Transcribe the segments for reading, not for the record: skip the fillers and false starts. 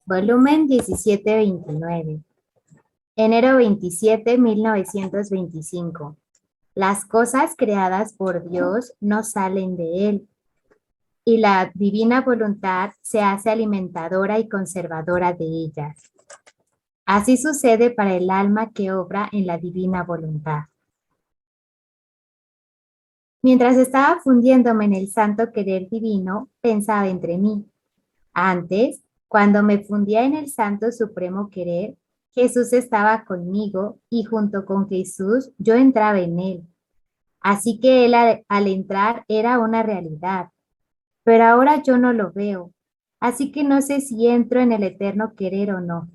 Volumen 1729. Enero 27, 1925. Las cosas creadas por Dios no salen de Él, y la divina voluntad se hace alimentadora y conservadora de ellas. Así sucede para el alma que obra en la divina voluntad. Mientras estaba fundiéndome en el santo querer divino, pensaba entre mí. Antes, cuando me fundía en el santo supremo querer, Jesús estaba conmigo y junto con Jesús yo entraba en él. Así que él al entrar era una realidad, pero ahora yo no lo veo. Así que no sé si entro en el eterno querer o no.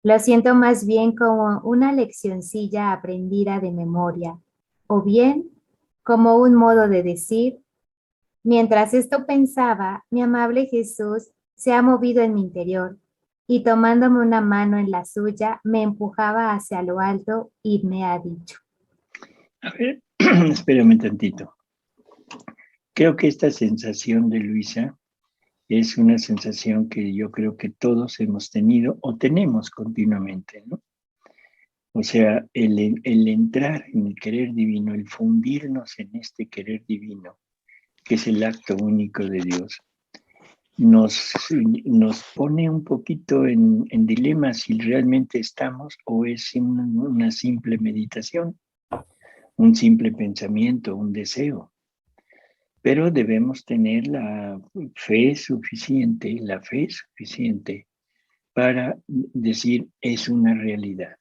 Lo siento más bien como una leccioncilla aprendida de memoria, o bien como un modo de decir, mientras esto pensaba, mi amable Jesús se ha movido en mi interior y tomándome una mano en la suya, me empujaba hacia lo alto y me ha dicho. A ver, espérame tantito. Creo que esta sensación de Luisa es una sensación que yo creo que todos hemos tenido o tenemos continuamente, ¿no? O sea, el entrar en el querer divino, el fundirnos en este querer divino, que es el acto único de Dios, nos pone un poquito en dilema si realmente estamos o es una simple meditación, un simple pensamiento, un deseo. Pero debemos tener la fe suficiente para decir es una realidad.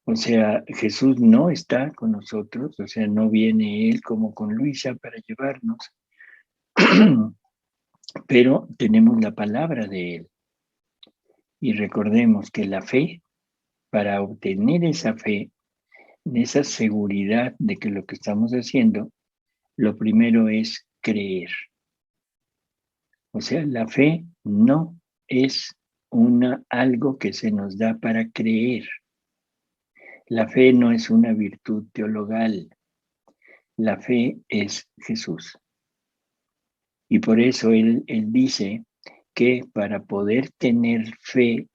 O sea, Jesús no está con nosotros, o sea, no viene Él como con Luisa para llevarnos, pero tenemos la palabra de Él. Y recordemos que la fe, para obtener esa fe, esa seguridad de que lo que estamos haciendo, lo primero es creer. O sea, la fe no es algo que se nos da para creer. La fe no es una virtud teologal. La fe es Jesús. Y por eso él dice que para poder tener fe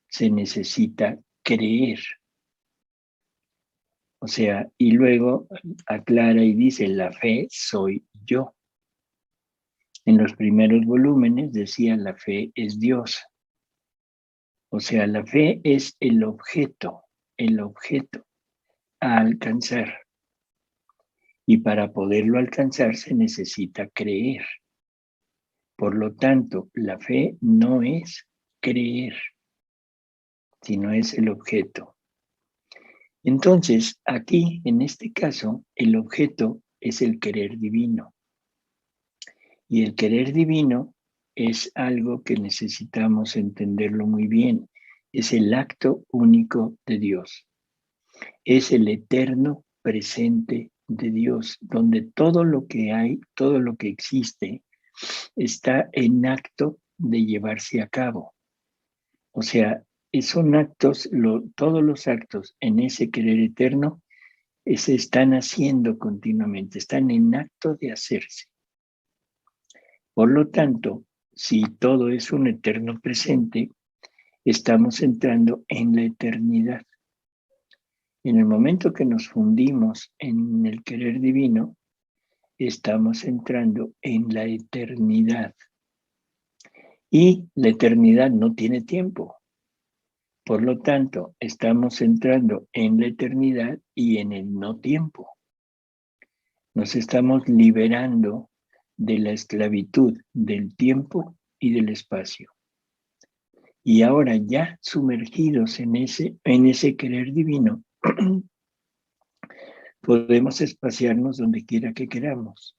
se necesita creer. O sea, y luego aclara y dice, la fe soy yo. En los primeros volúmenes decía, la fe es Dios. O sea, la fe es el objeto a alcanzar. Y para poderlo alcanzar se necesita creer. Por lo tanto, la fe no es creer, sino es el objeto. Entonces, aquí, en este caso, el objeto es el querer divino. Y el querer divino es algo que necesitamos entenderlo muy bien. Es el acto único de Dios. Es el eterno presente de Dios, donde todo lo que hay, todo lo que existe, está en acto de llevarse a cabo. O sea, son actos, todos los actos en ese querer eterno se están haciendo continuamente, están en acto de hacerse. Por lo tanto, si todo es un eterno presente, estamos entrando en la eternidad. En el momento que nos fundimos en el querer divino, estamos entrando en la eternidad. Y la eternidad no tiene tiempo. Por lo tanto, estamos entrando en la eternidad y en el no tiempo. Nos estamos liberando de la esclavitud del tiempo y del espacio. Y ahora ya sumergidos en ese querer divino, podemos espaciarnos donde quiera que queramos.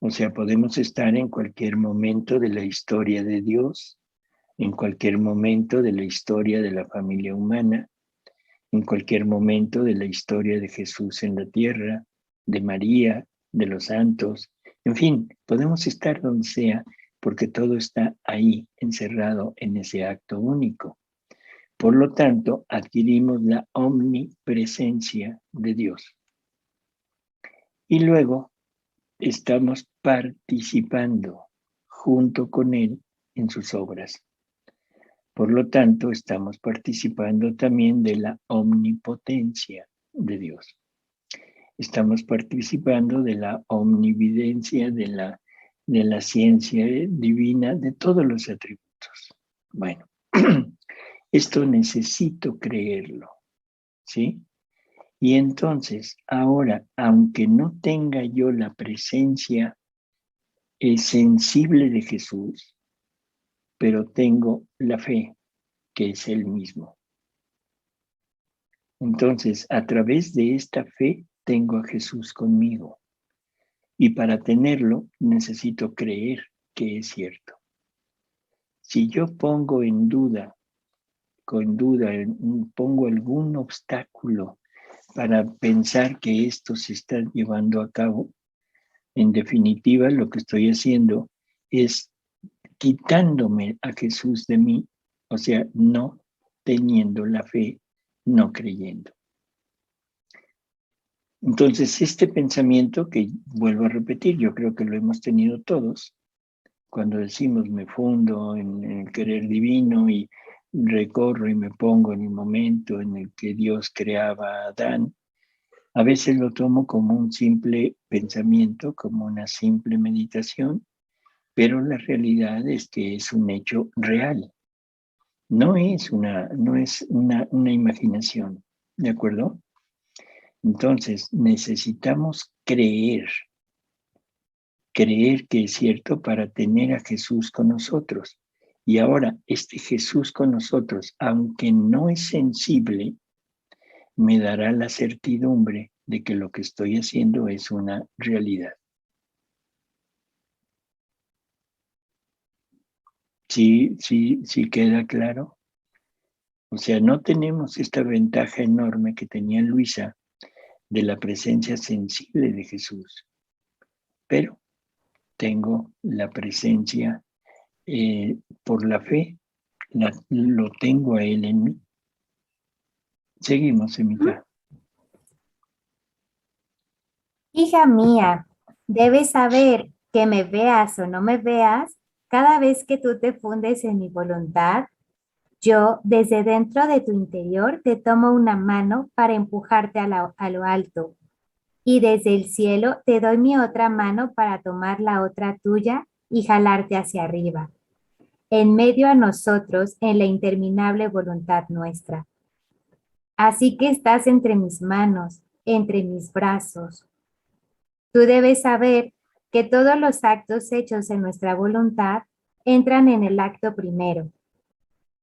O sea, podemos estar en cualquier momento de la historia de Dios, en cualquier momento de la historia de la familia humana, en cualquier momento de la historia de Jesús en la tierra, de María, de los santos, en fin, podemos estar donde sea porque todo está ahí encerrado en ese acto único. Por lo tanto, adquirimos la omnipresencia de Dios. Y luego estamos participando junto con Él en sus obras. Por lo tanto, estamos participando también de la omnipotencia de Dios. Estamos participando de la omnividencia, de la ciencia divina, de todos los atributos. Bueno, esto necesito creerlo, ¿sí? Y entonces, ahora, aunque no tenga yo la presencia sensible de Jesús, pero tengo la fe, que es Él mismo. Entonces, a través de esta fe, tengo a Jesús conmigo. Y para tenerlo, necesito creer que es cierto. Si yo pongo en duda, pongo algún obstáculo para pensar que esto se está llevando a cabo, en definitiva, lo que estoy haciendo es quitándome a Jesús de mí, o sea, no teniendo la fe, no creyendo. Entonces, este pensamiento que vuelvo a repetir, yo creo que lo hemos tenido todos, cuando decimos me fundo en el querer divino y recorro y me pongo en el momento en el que Dios creaba a Adán, a veces lo tomo como un simple pensamiento, como una simple meditación, pero la realidad es que es un hecho real. No es una imaginación, ¿de acuerdo? Entonces, necesitamos creer que es cierto para tener a Jesús con nosotros. Y ahora, este Jesús con nosotros, aunque no es sensible, me dará la certidumbre de que lo que estoy haciendo es una realidad. ¿Sí queda claro? O sea, no tenemos esta ventaja enorme que tenía Luisa de la presencia sensible de Jesús, pero tengo la presencia por la fe, lo tengo a Él en mí. Seguimos, Emita. Hija mía, debes saber que me veas o no me veas, cada vez que tú te fundes en mi voluntad, yo desde dentro de tu interior te tomo una mano para empujarte a lo alto y desde el cielo te doy mi otra mano para tomar la otra tuya y jalarte hacia arriba, en medio a nosotros en la interminable voluntad nuestra. Así que estás entre mis manos, entre mis brazos. Tú debes saber que todos los actos hechos en nuestra voluntad entran en el acto primero.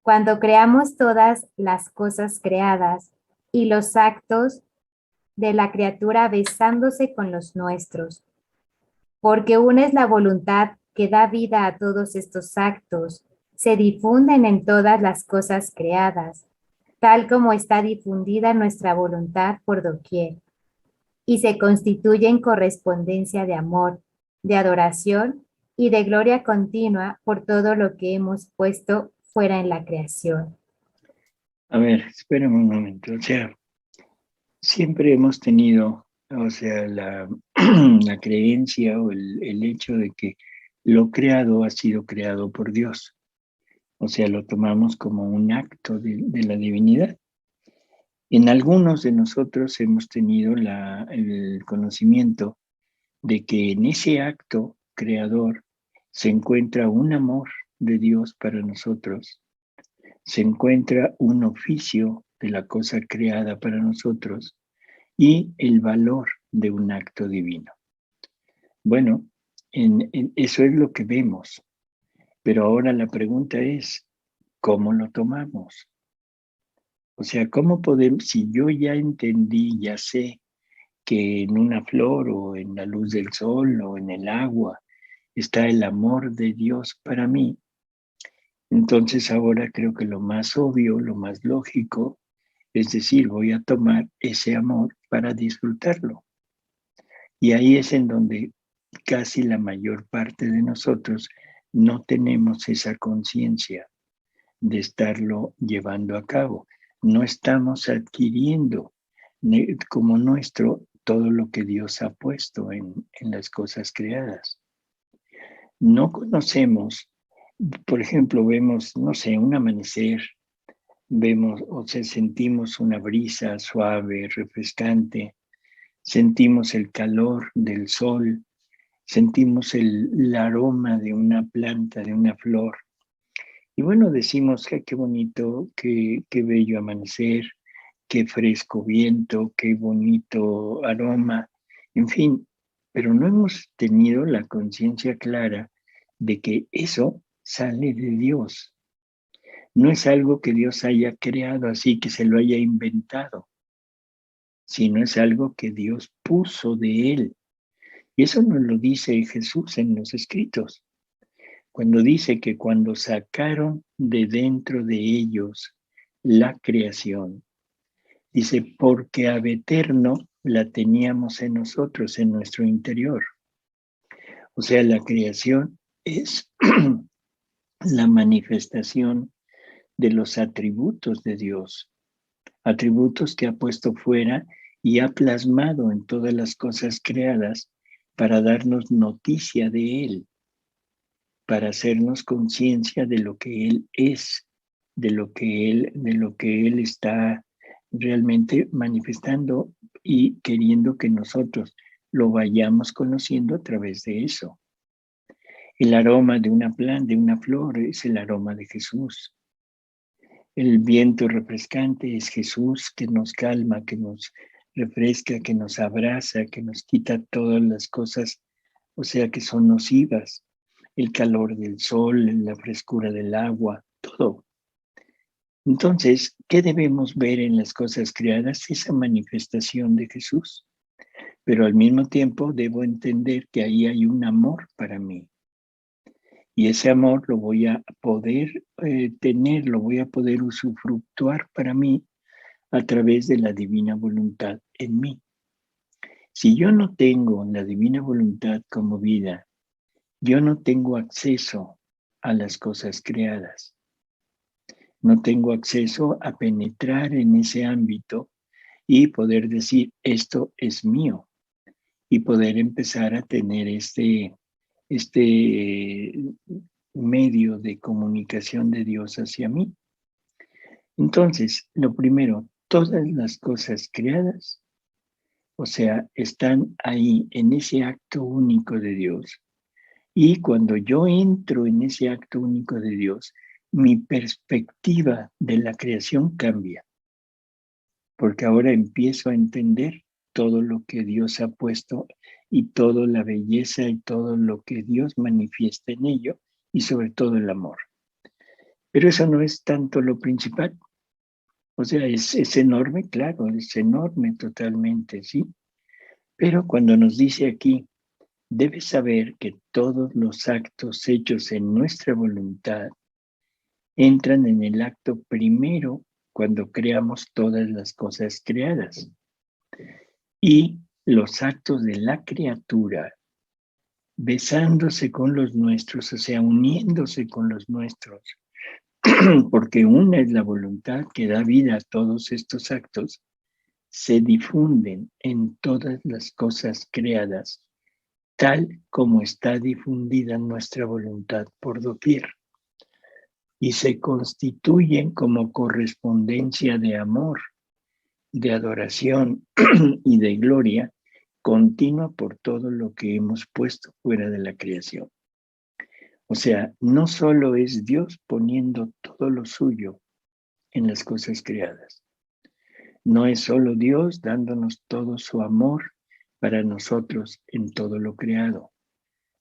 Cuando creamos todas las cosas creadas y los actos de la criatura besándose con los nuestros, porque una es la voluntad que da vida a todos estos actos, se difunden en todas las cosas creadas, tal como está difundida nuestra voluntad por doquier, y se constituye en correspondencia de amor, de adoración y de gloria continua por todo lo que hemos puesto fuera en la creación. A ver, espérame un momento. O sea, siempre hemos tenido, o sea, la creencia o el hecho de que lo creado ha sido creado por Dios. O sea, lo tomamos como un acto de la divinidad. En algunos de nosotros hemos tenido el conocimiento de que en ese acto creador se encuentra un amor de Dios para nosotros, se encuentra un oficio de la cosa creada para nosotros y el valor de un acto divino. Bueno, eso es lo que vemos, pero ahora la pregunta es, ¿cómo lo tomamos? O sea, ¿cómo podemos, si yo ya entendí, ya sé que en una flor o en la luz del sol o en el agua está el amor de Dios para mí? Entonces ahora creo que lo más obvio, lo más lógico, es decir, voy a tomar ese amor para disfrutarlo. Y ahí es en donde casi la mayor parte de nosotros no tenemos esa conciencia de estarlo llevando a cabo. No estamos adquiriendo como nuestro todo lo que Dios ha puesto en las cosas creadas. No conocemos Por ejemplo, vemos, no sé, un amanecer, vemos, o sea, sentimos una brisa suave, refrescante, sentimos el calor del sol, sentimos el aroma de una planta, de una flor. Y bueno, decimos que qué bonito, qué bello amanecer, qué fresco viento, qué bonito aroma, en fin, pero no hemos tenido la conciencia clara de que eso sale de Dios. No es algo que Dios haya creado así, que se lo haya inventado, sino es algo que Dios puso de Él. Y eso nos lo dice Jesús en los escritos, cuando dice que cuando sacaron de dentro de ellos la creación, dice, porque ab eterno la teníamos en nosotros, en nuestro interior. O sea, la creación es la manifestación de los atributos de Dios, atributos que ha puesto fuera y ha plasmado en todas las cosas creadas para darnos noticia de Él, para hacernos conciencia de lo que Él es, de lo que Él está realmente manifestando y queriendo que nosotros lo vayamos conociendo a través de eso. El aroma de una planta, de una flor, es el aroma de Jesús. El viento refrescante es Jesús, que nos calma, que nos refresca, que nos abraza, que nos quita todas las cosas, o sea, que son nocivas. El calor del sol, la frescura del agua, todo. Entonces, ¿qué debemos ver en las cosas creadas? Esa manifestación de Jesús. Pero al mismo tiempo debo entender que ahí hay un amor para mí. Y ese amor lo voy a poder tener, lo voy a poder usufructuar para mí a través de la divina voluntad en mí. Si yo no tengo la divina voluntad como vida, yo no tengo acceso a las cosas creadas. No tengo acceso a penetrar en ese ámbito y poder decir, esto es mío, y poder empezar a tener este medio de comunicación de Dios hacia mí. Entonces, lo primero, todas las cosas creadas, o sea, están ahí en ese acto único de Dios. Y cuando yo entro en ese acto único de Dios, mi perspectiva de la creación cambia, porque ahora empiezo a entender todo lo que Dios ha puesto y toda la belleza y todo lo que Dios manifiesta en ello y sobre todo el amor. Pero eso no es tanto lo principal. O sea, es enorme, claro, es enorme totalmente, ¿sí? Pero cuando nos dice aquí, debes saber que todos los actos hechos en nuestra voluntad entran en el acto primero cuando creamos todas las cosas creadas. Y los actos de la criatura, besándose con los nuestros, o sea, uniéndose con los nuestros, porque una es la voluntad que da vida a todos estos actos, se difunden en todas las cosas creadas, tal como está difundida nuestra voluntad por doquier, y se constituyen como correspondencia de amor, de adoración y de gloria continua por todo lo que hemos puesto fuera de la creación. O sea, no solo es Dios poniendo todo lo suyo en las cosas creadas, no es solo Dios dándonos todo su amor para nosotros en todo lo creado.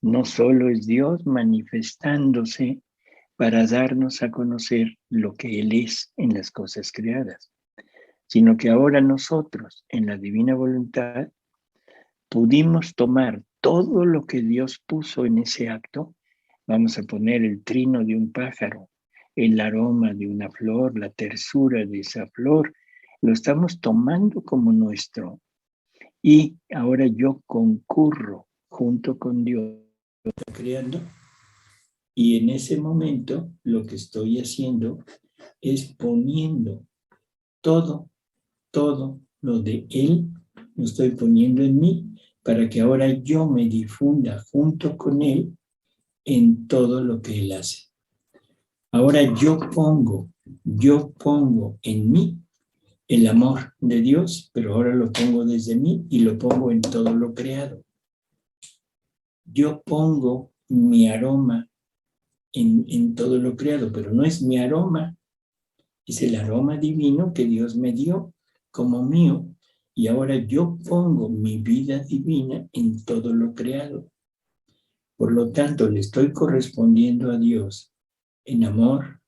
No solo es Dios manifestándose para darnos a conocer lo que Él es en las cosas creadas, sino que ahora nosotros, en la divina voluntad, pudimos tomar todo lo que Dios puso en ese acto. Vamos a poner el trino de un pájaro, el aroma de una flor, la tersura de esa flor, lo estamos tomando como nuestro. Y ahora yo concurro junto con Dios creando, y en ese momento lo que estoy haciendo es poniendo todo lo de Él, lo estoy poniendo en mí para que ahora yo me difunda junto con Él en todo lo que Él hace. Ahora yo pongo en mí el amor de Dios, pero ahora lo pongo desde mí y lo pongo en todo lo creado. Yo pongo mi aroma en todo lo creado, pero no es mi aroma, es el aroma divino que Dios me dio como mío, y ahora yo pongo mi vida divina en todo lo creado. Por lo tanto, le estoy correspondiendo a Dios en amor,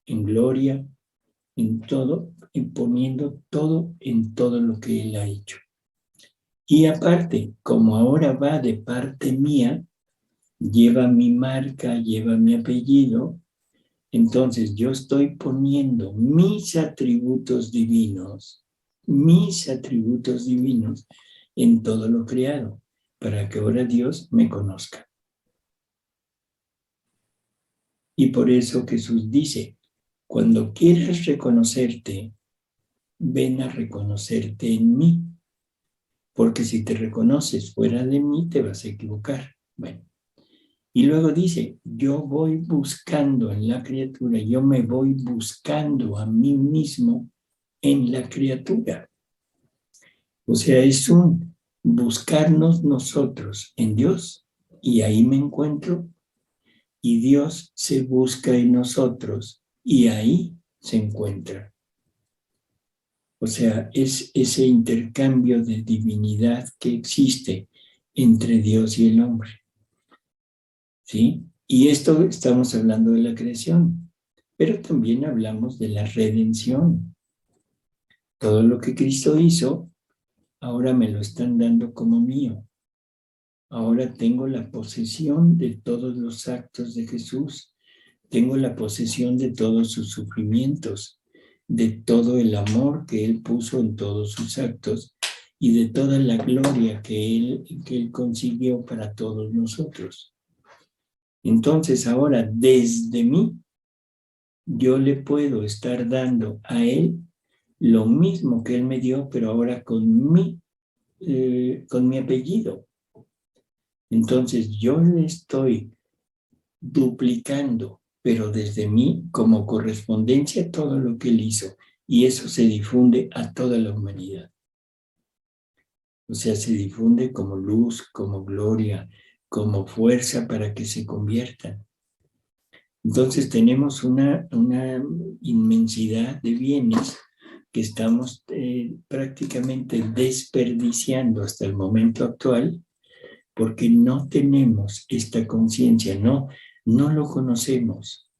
en gloria, en todo, y poniendo todo en todo lo que Él ha hecho. Y aparte, como ahora va de parte mía, lleva mi marca, lleva mi apellido, entonces yo estoy poniendo mis atributos divinos en todo lo creado, para que ahora Dios me conozca. Y por eso Jesús dice, cuando quieras reconocerte, ven a reconocerte en mí, porque si te reconoces fuera de mí, te vas a equivocar. Bueno, y luego dice, yo voy buscando en la criatura, yo me voy buscando a mí mismo en la criatura. O sea, es un buscarnos nosotros en Dios, y ahí me encuentro, y Dios se busca en nosotros, y ahí se encuentra. O sea, es ese intercambio de divinidad que existe entre Dios y el hombre. ¿Sí? Y esto estamos hablando de la creación, pero también hablamos de la redención. Todo lo que Cristo hizo, ahora me lo están dando como mío. Ahora tengo la posesión de todos los actos de Jesús. Tengo la posesión de todos sus sufrimientos, de todo el amor que Él puso en todos sus actos y de toda la gloria que Él consiguió para todos nosotros. Entonces ahora desde mí, yo le puedo estar dando a Él lo mismo que Él me dio, pero ahora con mi apellido. Entonces yo le estoy duplicando, pero desde mí como correspondencia todo lo que Él hizo. Y eso se difunde a toda la humanidad. O sea, se difunde como luz, como gloria, como fuerza para que se conviertan. Entonces tenemos una inmensidad de bienes que estamos prácticamente desperdiciando hasta el momento actual porque no tenemos esta conciencia, no lo conocemos.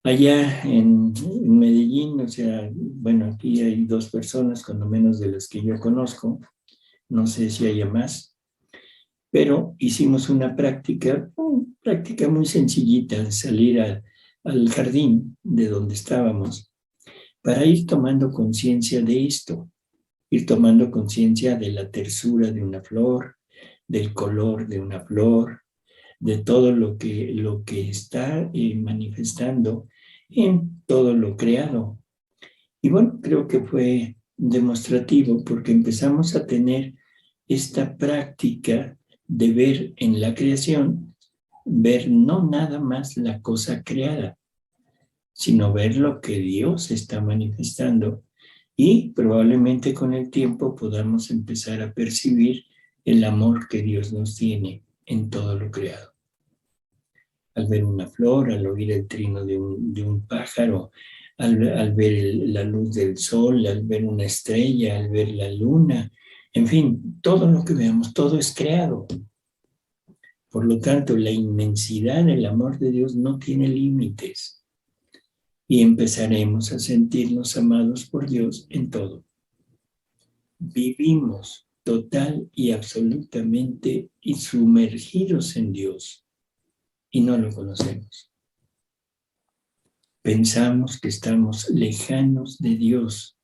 Allá en Medellín, o sea, bueno, aquí hay 2 personas, cuando menos de las que yo conozco, no sé si haya más, pero hicimos una práctica muy sencillita, salir al jardín de donde estábamos, para ir tomando conciencia de esto, ir tomando conciencia de la tersura de una flor, del color de una flor, de todo lo que está manifestando en todo lo creado. Y bueno, creo que fue demostrativo porque empezamos a tener esta práctica de ver en la creación, ver no nada más la cosa creada, sino ver lo que Dios está manifestando, y probablemente con el tiempo podamos empezar a percibir el amor que Dios nos tiene en todo lo creado. Al ver una flor, al oír el trino de un pájaro, al ver la luz del sol, al ver una estrella, al ver la luna, en fin, todo lo que veamos, todo es creado. Por lo tanto, la inmensidad del amor de Dios no tiene límites, y empezaremos a sentirnos amados por Dios en todo. Vivimos total y absolutamente sumergidos en Dios y no lo conocemos. Pensamos que estamos lejanos de Dios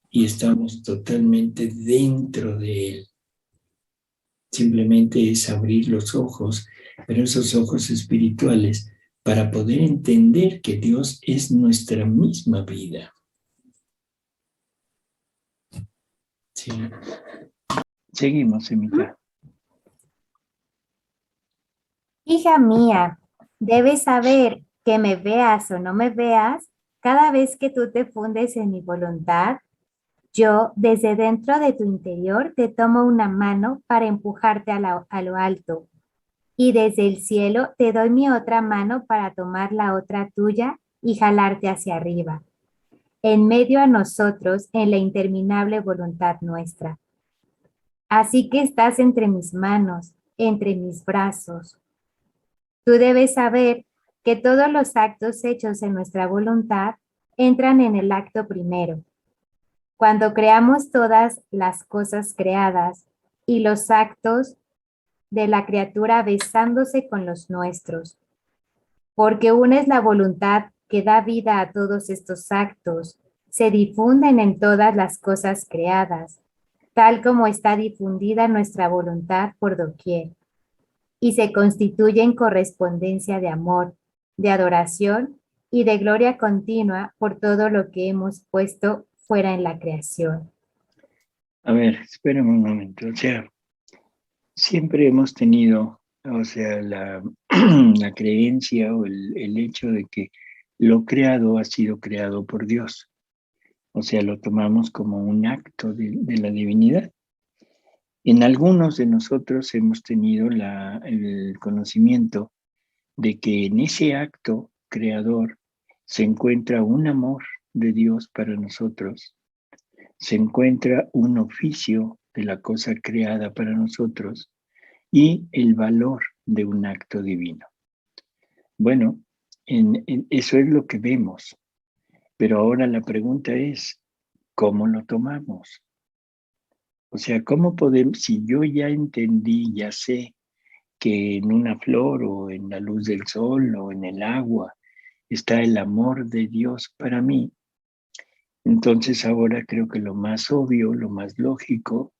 y estamos totalmente dentro de Él. Simplemente es abrir los ojos, pero esos ojos espirituales, para poder entender que Dios es nuestra misma vida. Sí. Seguimos, Emita. Hija mía, Debes saber que me veas o no me veas, cada vez que tú te fundes en mi voluntad, yo desde dentro de tu interior te tomo una mano para empujarte a lo alto y desde el cielo te doy mi otra mano para tomar la otra tuya y jalarte hacia arriba, en medio a nosotros en la interminable voluntad nuestra. Así que estás entre mis manos, entre mis brazos. Tú debes saber que todos los actos hechos en nuestra voluntad entran en el acto primero. Cuando creamos todas las cosas creadas y los actos de la criatura besándose con los nuestros, porque una es la voluntad que da vida a todos estos actos, se difunden en todas las cosas creadas, tal como está difundida nuestra voluntad por doquier, y se constituye en correspondencia de amor, de adoración y de gloria continua por todo lo que hemos puesto fuera en la creación. A ver, espérame un momento. O sea, siempre hemos tenido, o sea, la creencia o el hecho de que lo creado ha sido creado por Dios. O sea, lo tomamos como un acto de la divinidad. En algunos de nosotros hemos tenido el conocimiento de que en ese acto creador se encuentra un amor de Dios para nosotros, se encuentra un oficio de la cosa creada para nosotros y el valor de un acto divino. Bueno, eso es lo que vemos, pero ahora la pregunta es, ¿cómo lo tomamos? O sea, ¿cómo podemos, si yo ya entendí, ya sé que en una flor o en la luz del sol o en el agua está el amor de Dios para mí? Entonces ahora creo que lo más obvio, lo más lógico,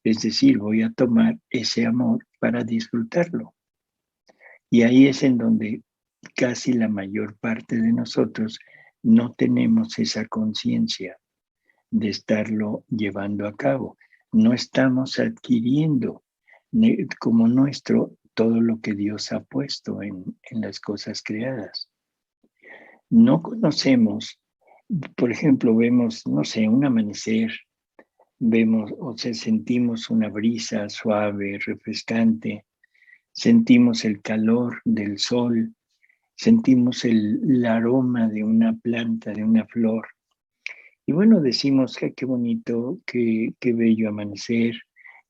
es decir, voy a tomar ese amor para disfrutarlo. Y ahí es en donde casi la mayor parte de nosotros no tenemos esa conciencia de estarlo llevando a cabo. No estamos adquiriendo como nuestro todo lo que Dios ha puesto en las cosas creadas. No conocemos, por ejemplo, vemos, no sé, un amanecer, vemos, o sea, sentimos una brisa suave, refrescante, sentimos el calor del sol, sentimos el aroma de una planta, de una flor. Y bueno, decimos que qué bonito, qué bello amanecer,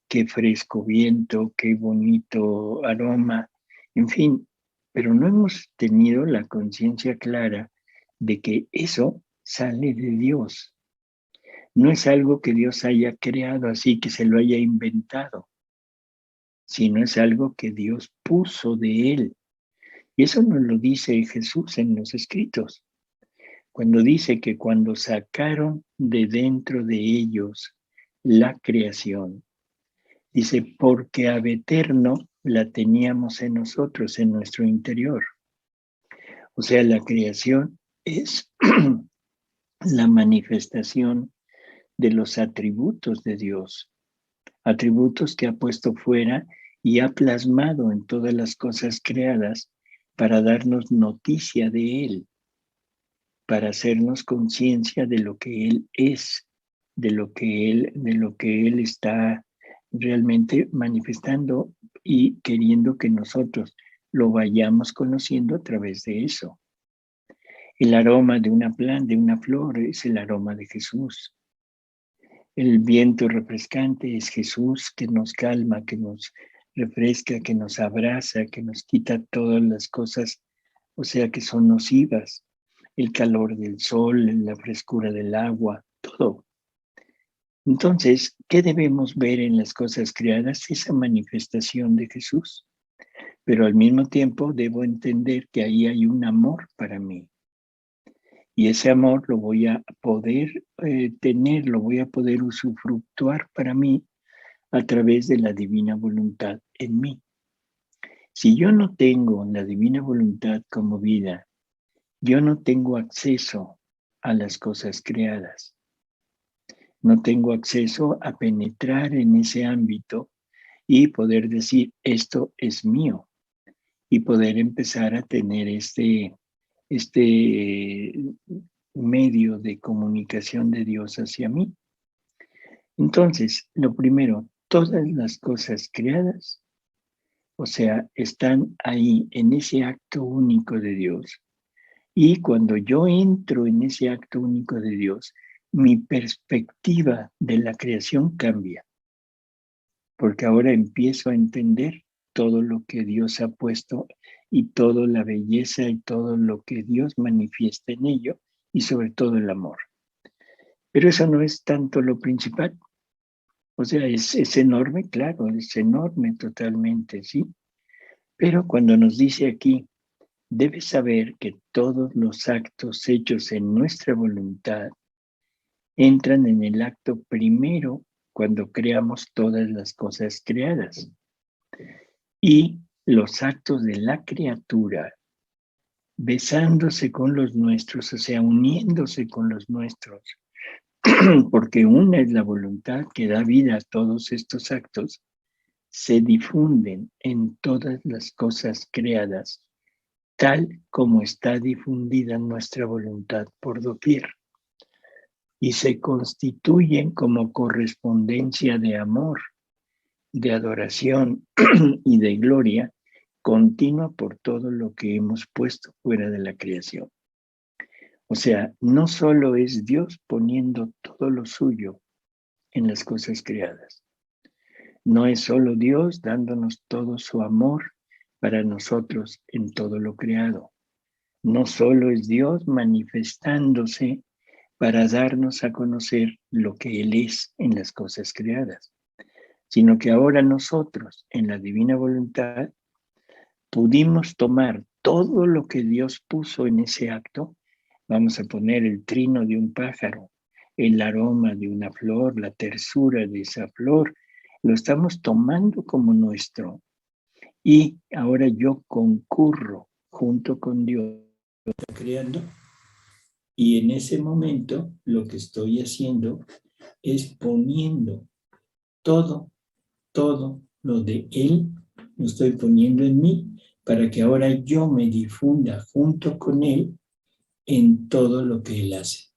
qué fresco viento, qué bonito aroma, en fin, pero no hemos tenido la conciencia clara de que eso sale de Dios. No es algo que Dios haya creado así, que se lo haya inventado, sino es algo que Dios puso de Él. Y eso nos lo dice Jesús en los escritos, cuando dice que cuando sacaron de dentro de ellos la creación, dice, porque ab eterno la teníamos en nosotros, en nuestro interior. O sea, la creación es la manifestación de los atributos de Dios, atributos que ha puesto fuera y ha plasmado en todas las cosas creadas para darnos noticia de Él, para hacernos conciencia de lo que Él es, de lo que Él está realmente manifestando y queriendo que nosotros lo vayamos conociendo a través de eso. El aroma de una planta, de una flor, es el aroma de Jesús. El viento refrescante es Jesús que nos calma, que nos refresca, que nos abraza, que nos quita todas las cosas, o sea, que son nocivas. El calor del sol, la frescura del agua, todo. Entonces, ¿qué debemos ver en las cosas creadas? Esa manifestación de Jesús. Pero al mismo tiempo debo entender que ahí hay un amor para mí. Y ese amor lo voy a poder tener, lo voy a poder usufructuar para mí a través de la divina voluntad en mí. Si yo no tengo la divina voluntad como vida, yo no tengo acceso a las cosas creadas. No tengo acceso a penetrar en ese ámbito y poder decir, esto es mío. y poder empezar a tener este medio de comunicación de Dios hacia mí. Entonces, lo primero, todas las cosas creadas, o sea, están ahí en ese acto único de Dios. Y cuando yo entro en ese acto único de Dios, mi perspectiva de la creación cambia, porque ahora empiezo a entender todo lo que Dios ha puesto y toda la belleza y todo lo que Dios manifiesta en ello, y sobre todo el amor. Pero eso no es tanto lo principal. O sea, es enorme, claro, es enorme totalmente, ¿sí? Pero cuando nos dice aquí, debes saber que todos los actos hechos en nuestra voluntad entran en el acto primero cuando creamos todas las cosas creadas. Y los actos de la criatura, besándose con los nuestros, o sea, uniéndose con los nuestros, porque una es la voluntad que da vida a todos estos actos, se difunden en todas las cosas creadas, tal como está difundida nuestra voluntad por doquier, y se constituyen como correspondencia de amor, de adoración y de gloria continua por todo lo que hemos puesto fuera de la creación. O sea, no solo es Dios poniendo todo lo suyo en las cosas creadas, no es solo Dios dándonos todo su amor para nosotros en todo lo creado. No solo es Dios manifestándose para darnos a conocer lo que Él es en las cosas creadas, sino que ahora nosotros, en la divina voluntad, pudimos tomar todo lo que Dios puso en ese acto. Vamos a poner el trino de un pájaro, el aroma de una flor, la tersura de esa flor, lo estamos tomando como nuestro. Y ahora yo concurro junto con Dios creando, y en ese momento lo que estoy haciendo es poniendo todo lo de Él, lo estoy poniendo en mí para que ahora yo me difunda junto con Él en todo lo que Él hace.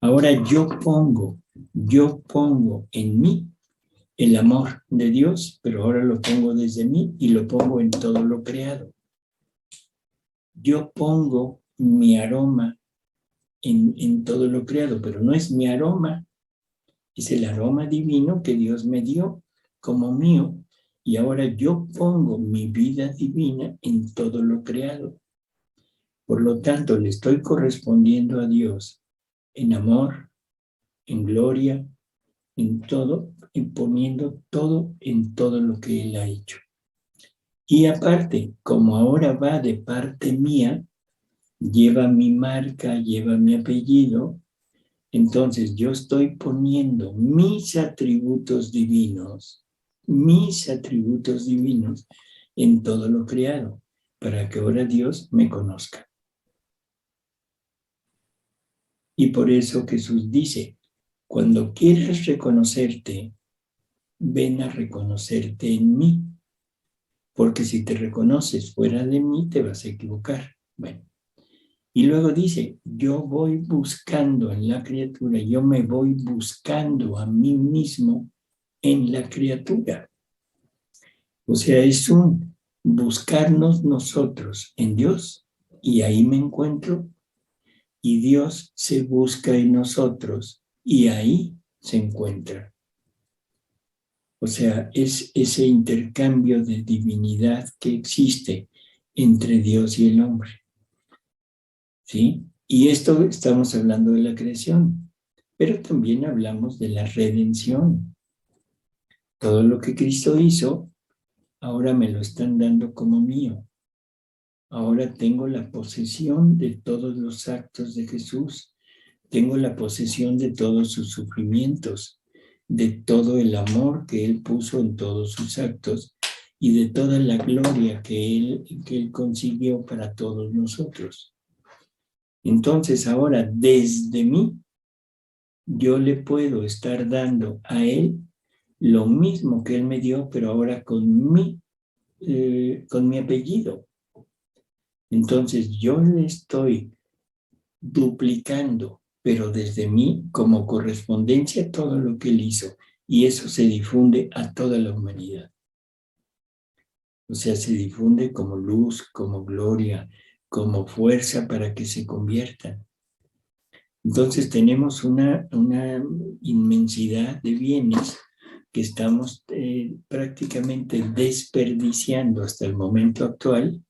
Ahora yo pongo en mí el amor de Dios, pero ahora lo pongo desde mí y lo pongo en todo lo creado. Yo pongo mi aroma en todo lo creado, pero no es mi aroma, es el aroma divino que Dios me dio como mío, y ahora yo pongo mi vida divina en todo lo creado. Por lo tanto, le estoy correspondiendo a Dios en amor, en gloria, en todo, y poniendo todo en todo lo que Él ha hecho. Y aparte, como ahora va de parte mía, lleva mi marca, lleva mi apellido, entonces yo estoy poniendo mis atributos divinos en todo lo creado, para que ahora Dios me conozca. Y por eso Jesús dice, cuando quieras reconocerte, ven a reconocerte en mí, porque si te reconoces fuera de mí, te vas a equivocar. Bueno, y luego dice, yo voy buscando en la criatura, yo me voy buscando a mí mismo en la criatura. O sea, es un buscarnos nosotros en Dios, y ahí me encuentro, y Dios se busca en nosotros, y ahí se encuentra. O sea, es ese intercambio de divinidad que existe entre Dios y el hombre. ¿Sí? Y esto estamos hablando de la creación, pero también hablamos de la redención. Todo lo que Cristo hizo, ahora me lo están dando como mío. Ahora tengo la posesión de todos los actos de Jesús. Tengo la posesión de todos sus sufrimientos, de todo el amor que Él puso en todos sus actos y de toda la gloria que Él consiguió para todos nosotros. Entonces ahora desde mí, yo le puedo estar dando a Él lo mismo que Él me dio, pero ahora con mi con mi apellido. Entonces yo le estoy duplicando, pero desde mí como correspondencia todo lo que él hizo. Y eso se difunde a toda la humanidad. O sea, se difunde como luz, como gloria, como fuerza para que se conviertan. Entonces tenemos una inmensidad de bienes que estamos prácticamente desperdiciando hasta el momento actual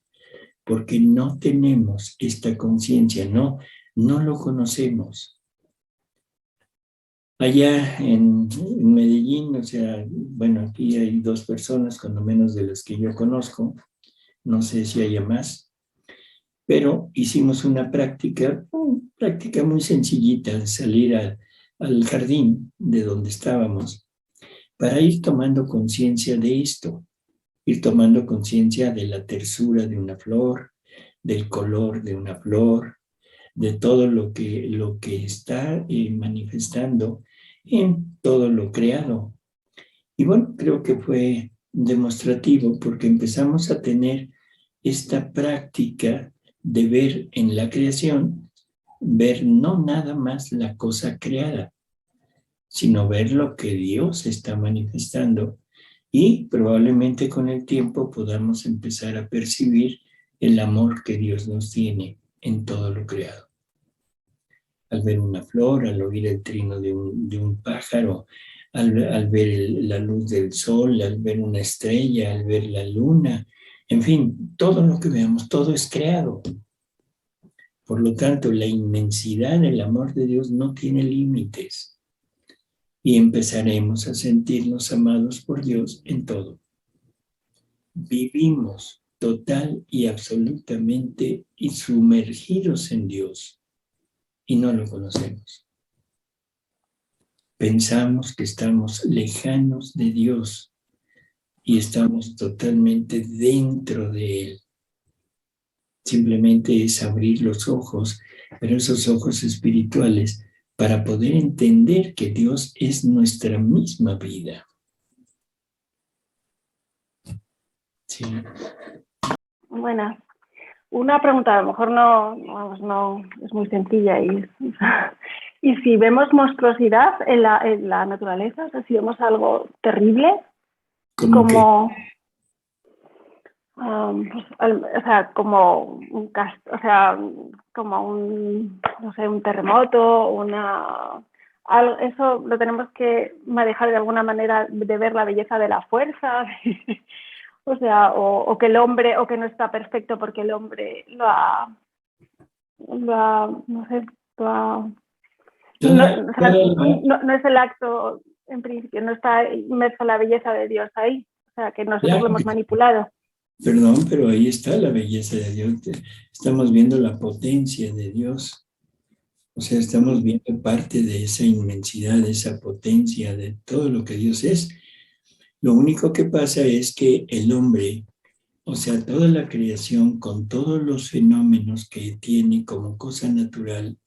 porque no tenemos esta conciencia, no lo conocemos. Allá en Medellín, o sea, bueno, aquí hay 2 personas, cuando menos de las que yo conozco, no sé si haya más, pero hicimos una práctica muy sencillita al salir al jardín de donde estábamos, para ir tomando conciencia de esto, ir tomando conciencia de la tersura de una flor, del color de una flor, de todo lo que está manifestando en todo lo creado. Y bueno, creo que fue demostrativo porque empezamos a tener esta práctica de ver en la creación, ver no nada más la cosa creada, sino ver lo que Dios está manifestando y probablemente con el tiempo podamos empezar a percibir el amor que Dios nos tiene en todo lo creado. Al ver una flor, al oír el trino de un pájaro, al ver la luz del sol, al ver una estrella, al ver la luna, en fin, todo lo que veamos, todo es creado. Por lo tanto, la inmensidad del amor de Dios no tiene límites y empezaremos a sentirnos amados por Dios en todo. Vivimos total y absolutamente y sumergidos en Dios y no lo conocemos. Pensamos que estamos lejanos de Dios y estamos totalmente dentro de Él. Simplemente es abrir los ojos, pero esos ojos espirituales, para poder entender que Dios es nuestra misma vida. Sí. Buenas. Una pregunta, a lo mejor no es muy sencilla. Y si vemos monstruosidad en la naturaleza, o sea, si vemos algo terrible, como o sea, como un terremoto, eso lo tenemos que manejar de alguna manera, de ver la belleza de la fuerza. O sea, o que el hombre, o que no está perfecto porque el hombre no es el acto en principio, no está inmersa la belleza de Dios ahí, o sea, que nosotros lo hemos manipulado. Perdón, pero ahí está la belleza de Dios. Estamos viendo la potencia de Dios. O sea, estamos viendo parte de esa inmensidad, de esa potencia, de todo lo que Dios es. Lo único que pasa es que el hombre, o sea, toda la creación con todos los fenómenos que tiene como cosa natural,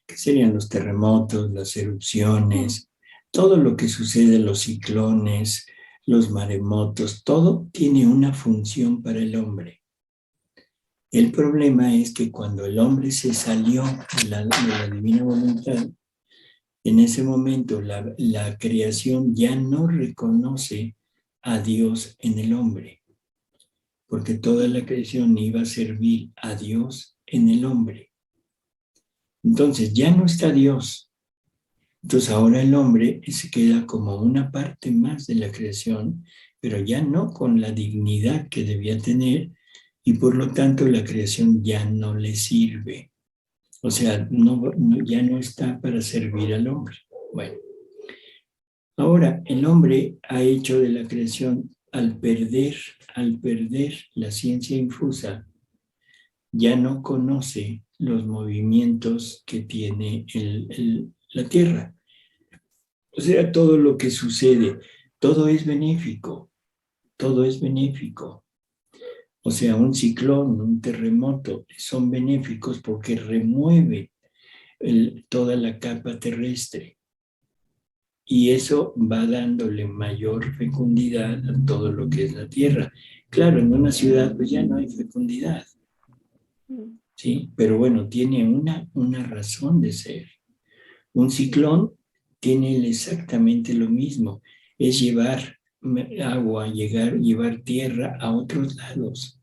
que serían los terremotos, las erupciones, todo lo que sucede, los ciclones, los maremotos, todo tiene una función para el hombre. El problema es que cuando el hombre se salió de la divina voluntad, en ese momento la creación ya no reconoce a Dios en el hombre, porque toda la creación iba a servir a Dios en el hombre. Entonces ya no está Dios. Entonces ahora el hombre se queda como una parte más de la creación, pero ya no con la dignidad que debía tener y por lo tanto la creación ya no le sirve. O sea, ya no está para servir al hombre. Bueno, ahora el hombre ha hecho de la creación, al perder la ciencia infusa, ya no conoce los movimientos que tiene la Tierra. O sea, todo lo que sucede, todo es benéfico, todo es benéfico. O sea, un ciclón, un terremoto, son benéficos porque remueven toda la capa terrestre. y eso va dándole mayor fecundidad a todo lo que es la tierra. Claro, en una ciudad pues ya no hay fecundidad, ¿sí? Pero bueno, tiene una razón de ser. Un ciclón tiene exactamente lo mismo, es llevar agua, llevar tierra a otros lados.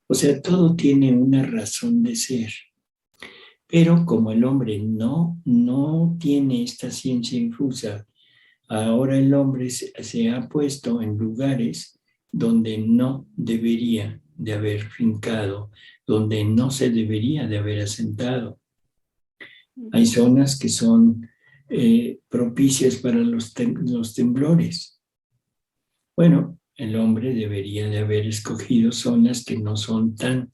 O sea, todo tiene una razón de ser. Pero como el hombre no tiene esta ciencia infusa, ahora el hombre se ha puesto en lugares donde no debería de haber fincado, donde no se debería de haber asentado. Hay zonas que son propicias para los temblores. Bueno, el hombre debería de haber escogido zonas que no son tan,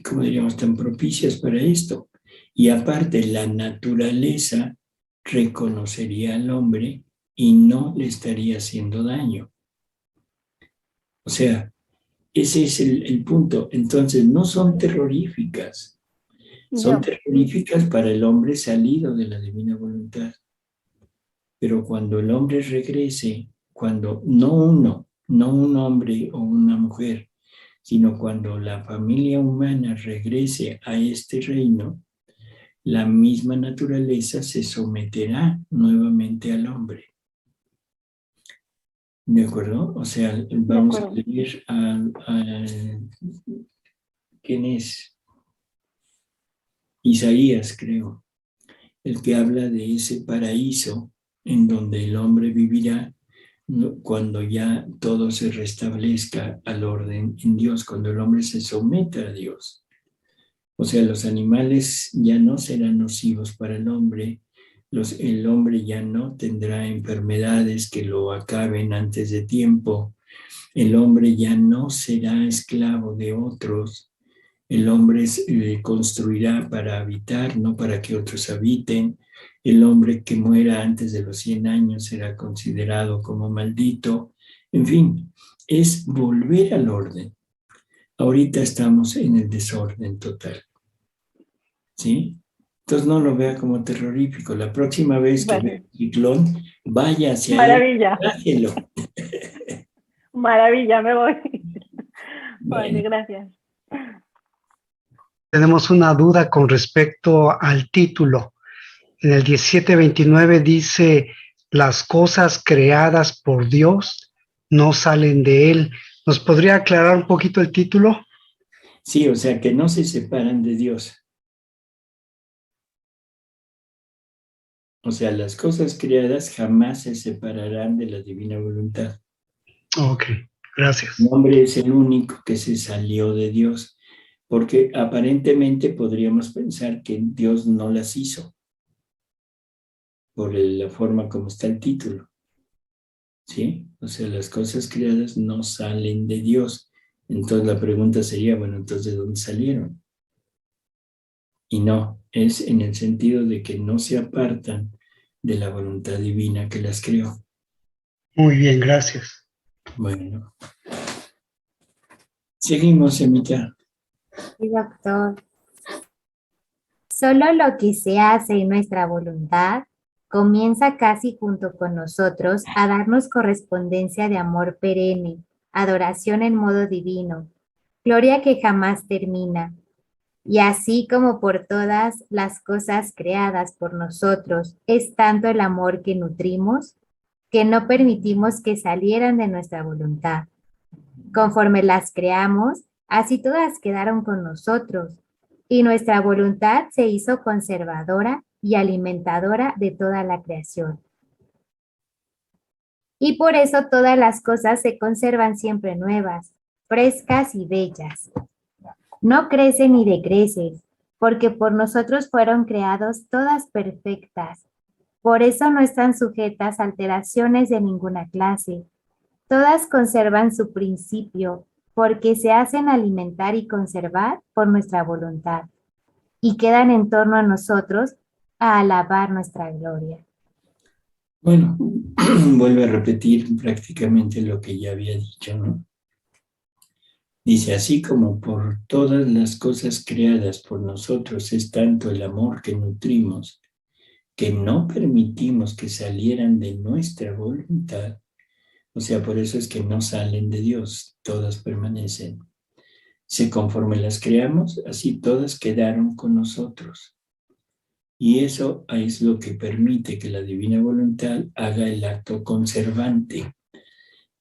¿cómo diríamos?, tan propicias para esto. Y aparte, la naturaleza reconocería al hombre y no le estaría haciendo daño. O sea, ese es el punto. Entonces, no son terroríficas. Son terroríficas para el hombre salido de la divina voluntad. Pero cuando el hombre regrese, cuando no un hombre o una mujer, sino cuando la familia humana regrese a este reino, la misma naturaleza se someterá nuevamente al hombre. ¿De acuerdo? O sea, vamos a leer a ¿quién es? Isaías, creo, el que habla de ese paraíso en donde el hombre vivirá cuando ya todo se restablezca al orden en Dios, cuando el hombre se someta a Dios. O sea, los animales ya no serán nocivos para el hombre, el hombre ya no tendrá enfermedades que lo acaben antes de tiempo, el hombre ya no será esclavo de otros, el hombre construirá para habitar, no para que otros habiten. El hombre que muera antes de los 100 años será considerado como maldito. En fin, es volver al orden. Ahorita estamos en el desorden total. ¿Sí? Entonces no lo vea como terrorífico. La próxima vez que vea el ciclón, vaya hacia Maravilla. él. Maravilla, me voy. Vale, gracias. Tenemos una duda con respecto al título. En el 17:29 dice, las cosas creadas por Dios no salen de Él. ¿Nos podría aclarar un poquito el título? Sí, o sea, que no se separan de Dios. O sea, las cosas creadas jamás se separarán de la divina voluntad. Ok, gracias. El hombre es el único que se salió de Dios, porque aparentemente podríamos pensar que Dios no las hizo, por la forma como está el título. ¿Sí? O sea, las cosas creadas no salen de Dios. Entonces la pregunta sería, bueno, entonces ¿de dónde salieron? Y no, es en el sentido de que no se apartan de la voluntad divina que las creó. Muy bien, gracias. Bueno. Seguimos, Emita. Sí, doctor. Solo lo que se hace en nuestra voluntad comienza casi junto con nosotros a darnos correspondencia de amor perenne, adoración en modo divino, gloria que jamás termina. Y así como por todas las cosas creadas por nosotros es tanto el amor que nutrimos, que no permitimos que salieran de nuestra voluntad. Conforme las creamos, así todas quedaron con nosotros, y nuestra voluntad se hizo conservadora y alimentadora de toda la creación. Y por eso todas las cosas se conservan siempre nuevas, frescas y bellas. No crecen ni decrecen, porque por nosotros fueron creados todas perfectas. Por eso no están sujetas a alteraciones de ninguna clase. Todas conservan su principio, porque se hacen alimentar y conservar por nuestra voluntad, y quedan en torno a nosotros a alabar nuestra gloria. Bueno, vuelve a repetir prácticamente lo que ya había dicho, ¿no? Dice, así como por todas las cosas creadas por nosotros es tanto el amor que nutrimos, que no permitimos que salieran de nuestra voluntad, o sea, por eso es que no salen de Dios, todas permanecen. Si conforme las creamos, así todas quedaron con nosotros. Y eso es lo que permite que la divina voluntad haga el acto conservante.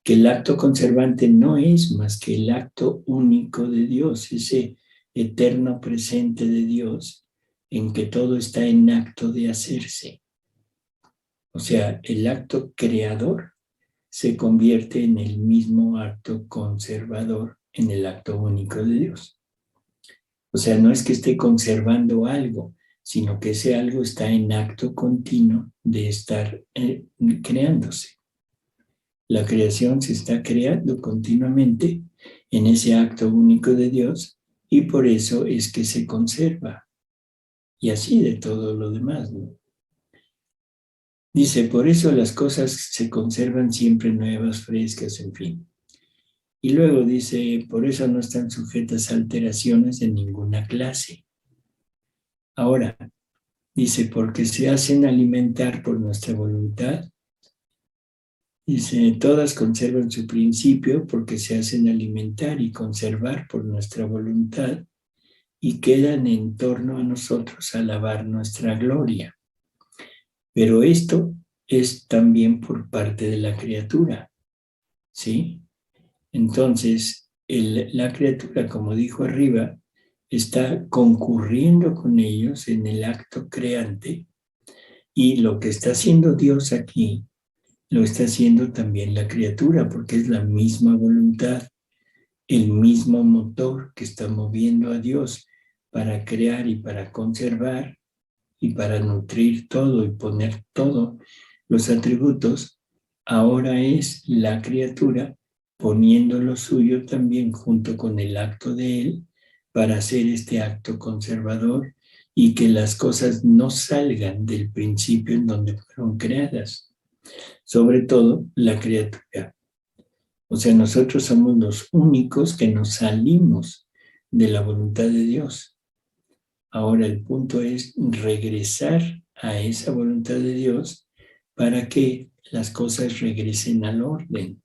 Que el acto conservante no es más que el acto único de Dios, ese eterno presente de Dios en que todo está en acto de hacerse. O sea, el acto creador se convierte en el mismo acto conservador, en el acto único de Dios. O sea, no es que esté conservando algo, sino que ese algo está en acto continuo de estar creándose. La creación se está creando continuamente en ese acto único de Dios y por eso es que se conserva. Y así de todo lo demás, ¿no? Dice, por eso las cosas se conservan siempre nuevas, frescas, en fin. Y luego dice, por eso no están sujetas a alteraciones de ninguna clase. Ahora, dice, porque se hacen alimentar por nuestra voluntad. Dice, todas conservan su principio porque se hacen alimentar y conservar por nuestra voluntad y quedan en torno a nosotros a alabar nuestra gloria. Pero esto es también por parte de la criatura, ¿sí? Entonces, la criatura, como dijo arriba, está concurriendo con ellos en el acto creante y lo que está haciendo Dios aquí lo está haciendo también la criatura porque es la misma voluntad, el mismo motor que está moviendo a Dios para crear y para conservar y para nutrir todo y poner todos los atributos. Ahora es la criatura poniendo lo suyo también junto con el acto de él para hacer este acto conservador y que las cosas no salgan del principio en donde fueron creadas, sobre todo la criatura. O sea, nosotros somos los únicos que nos salimos de la voluntad de Dios. Ahora el punto es regresar a esa voluntad de Dios para que las cosas regresen al orden.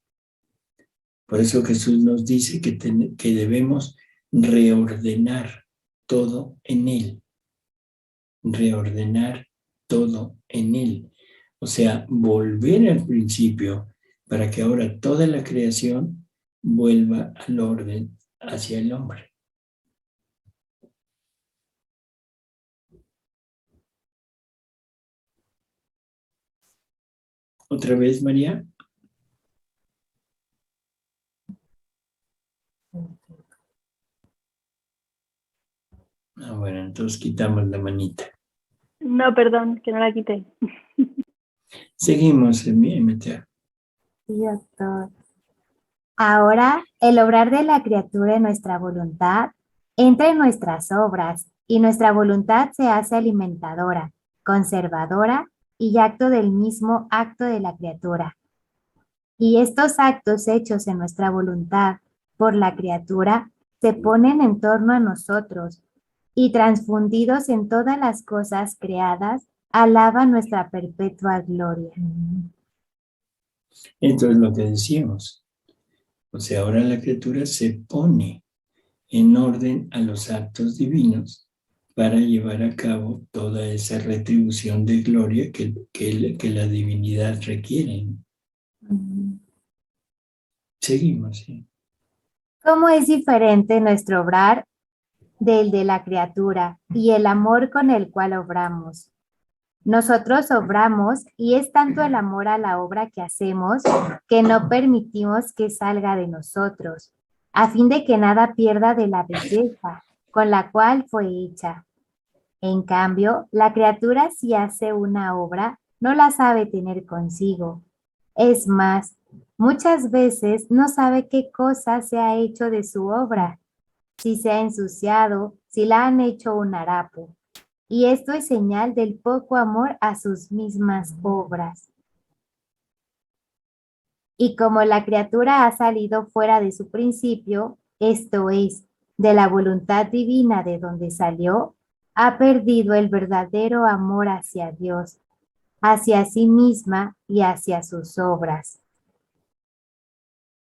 Por eso Jesús nos dice que debemos reordenar todo en Él. Reordenar todo en Él. O sea, volver al principio para que ahora toda la creación vuelva al orden hacia el hombre. ¿Otra vez, María? Bueno, entonces quitamos la manita. No, perdón, que no la quité. Seguimos, MTA. Sí, doctor. Ahora, el obrar de la criatura en nuestra voluntad entra en nuestras obras y nuestra voluntad se hace alimentadora, conservadora y acto del mismo acto de la criatura. Y estos actos hechos en nuestra voluntad por la criatura se ponen en torno a nosotros y transfundidos en todas las cosas creadas, alaban nuestra perpetua gloria. Esto es lo que decíamos. O sea, ahora la criatura se pone en orden a los actos divinos para llevar a cabo toda esa retribución de gloria que la divinidad requiere. Seguimos, ¿sí? ¿Cómo es diferente nuestro obrar del de la criatura y el amor con el cual obramos? Nosotros obramos y es tanto el amor a la obra que hacemos que no permitimos que salga de nosotros, a fin de que nada pierda de la belleza con la cual fue hecha. En cambio, la criatura si hace una obra, no la sabe tener consigo. Es más, muchas veces no sabe qué cosa se ha hecho de su obra, si se ha ensuciado, si la han hecho un harapo. Y esto es señal del poco amor a sus mismas obras. Y como la criatura ha salido fuera de su principio, esto es, de la voluntad divina de donde salió, ha perdido el verdadero amor hacia Dios, hacia sí misma y hacia sus obras.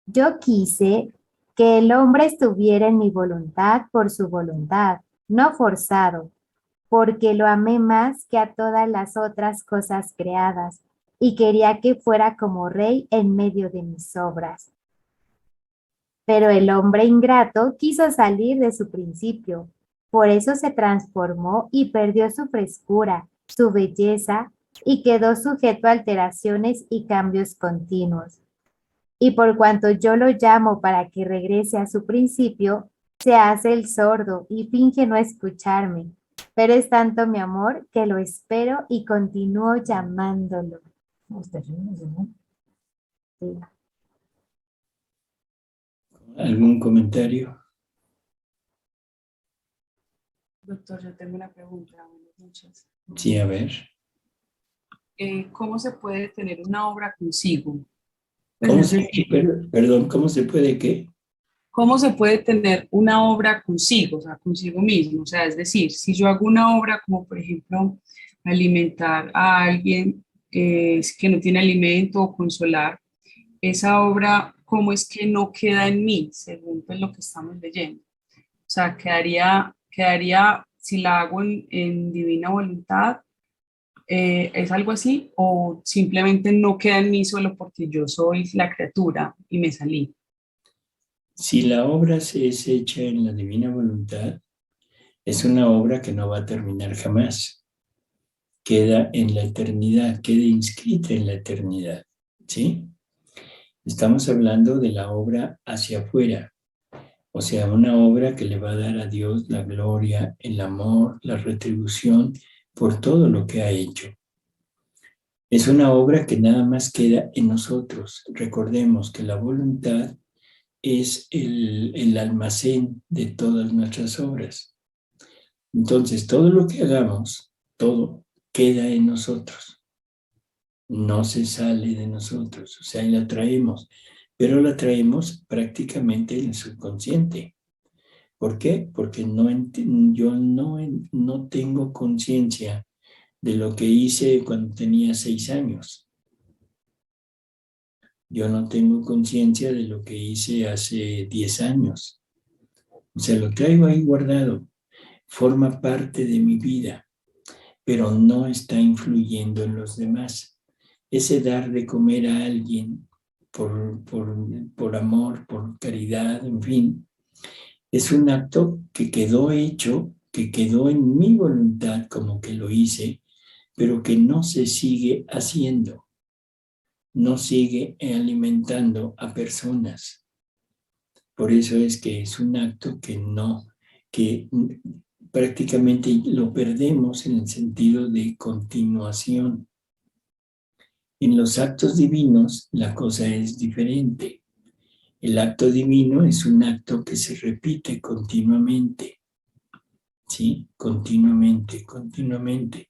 Yo quise que el hombre estuviera en mi voluntad por su voluntad, no forzado, porque lo amé más que a todas las otras cosas creadas y quería que fuera como rey en medio de mis obras. Pero el hombre ingrato quiso salir de su principio, por eso se transformó y perdió su frescura, su belleza y quedó sujeto a alteraciones y cambios continuos. Y por cuanto yo lo llamo para que regrese a su principio, se hace el sordo y finge no escucharme. Pero es tanto mi amor que lo espero y continúo llamándolo. Sí. ¿Algún comentario? Doctor, yo tengo una pregunta. Buenas noches. Sí, a ver. ¿Cómo se puede tener una obra consigo? Perdón, ¿cómo se puede qué? ¿Cómo se puede tener una obra consigo, o sea, consigo mismo? O sea, es decir, si yo hago una obra como, por ejemplo, alimentar a alguien que no tiene alimento o consolar, esa obra, ¿cómo es que no queda en mí, según pues, lo que estamos leyendo? O sea, quedaría si la hago en divina voluntad, ¿es algo así? ¿O simplemente no queda en mí solo porque yo soy la criatura y me salí? Si la obra se es hecha en la divina voluntad, es una obra que no va a terminar jamás. Queda en la eternidad, queda inscrita en la eternidad, ¿sí? Estamos hablando de la obra hacia afuera, o sea, una obra que le va a dar a Dios la gloria, el amor, la retribución por todo lo que ha hecho. Es una obra que nada más queda en nosotros. Recordemos que la voluntad es el almacén de todas nuestras obras. Entonces, todo lo que hagamos, todo queda en nosotros. No se sale de nosotros, o sea, la traemos, pero la traemos prácticamente en el subconsciente. ¿Por qué? Porque yo no tengo conciencia de lo que hice cuando tenía 6 años. Yo no tengo conciencia de lo que hice hace 10 años. O sea, lo traigo ahí guardado. Forma parte de mi vida, pero no está influyendo en los demás. Ese dar de comer a alguien por amor, por caridad, en fin, es un acto que quedó hecho, que quedó en mi voluntad como que lo hice, pero que no se sigue haciendo, no sigue alimentando a personas. Por eso es que es un acto que prácticamente lo perdemos en el sentido de continuación. En los actos divinos la cosa es diferente. El acto divino es un acto que se repite continuamente, ¿sí? Continuamente, continuamente.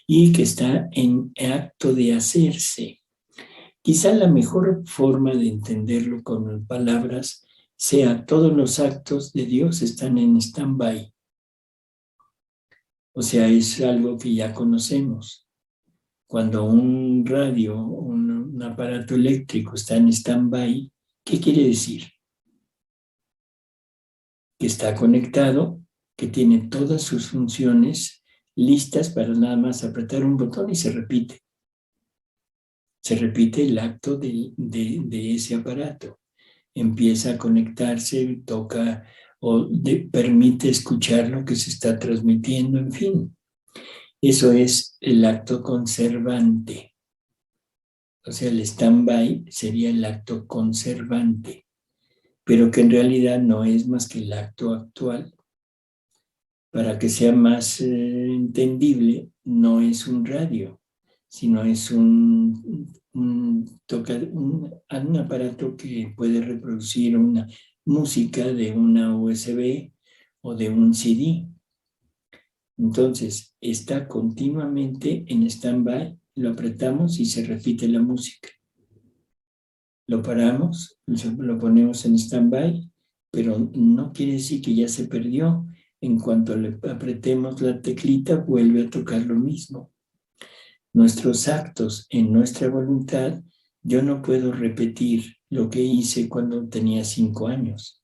Y que está en acto de hacerse. Quizá la mejor forma de entenderlo con palabras sea todos los actos de Dios están en stand-by. O sea, es algo que ya conocemos. Cuando un radio, un aparato eléctrico está en stand-by, ¿qué quiere decir? Que está conectado, que tiene todas sus funciones listas para nada más apretar un botón y se repite. Se repite el acto de ese aparato. Empieza a conectarse, toca o permite escuchar lo que se está transmitiendo, en fin. Eso es el acto conservante. O sea, el stand-by sería el acto conservante, pero que en realidad no es más que el acto actual. Para que sea más entendible, no es un radio, sino es un aparato que puede reproducir una música de una USB o de un CD. Entonces, está continuamente en stand-by, lo apretamos y se repite la música. Lo paramos, lo ponemos en stand-by, pero no quiere decir que ya se perdió. en cuanto le apretemos la teclita, vuelve a tocar lo mismo. Nuestros actos en nuestra voluntad, yo no puedo repetir lo que hice cuando tenía 5 años.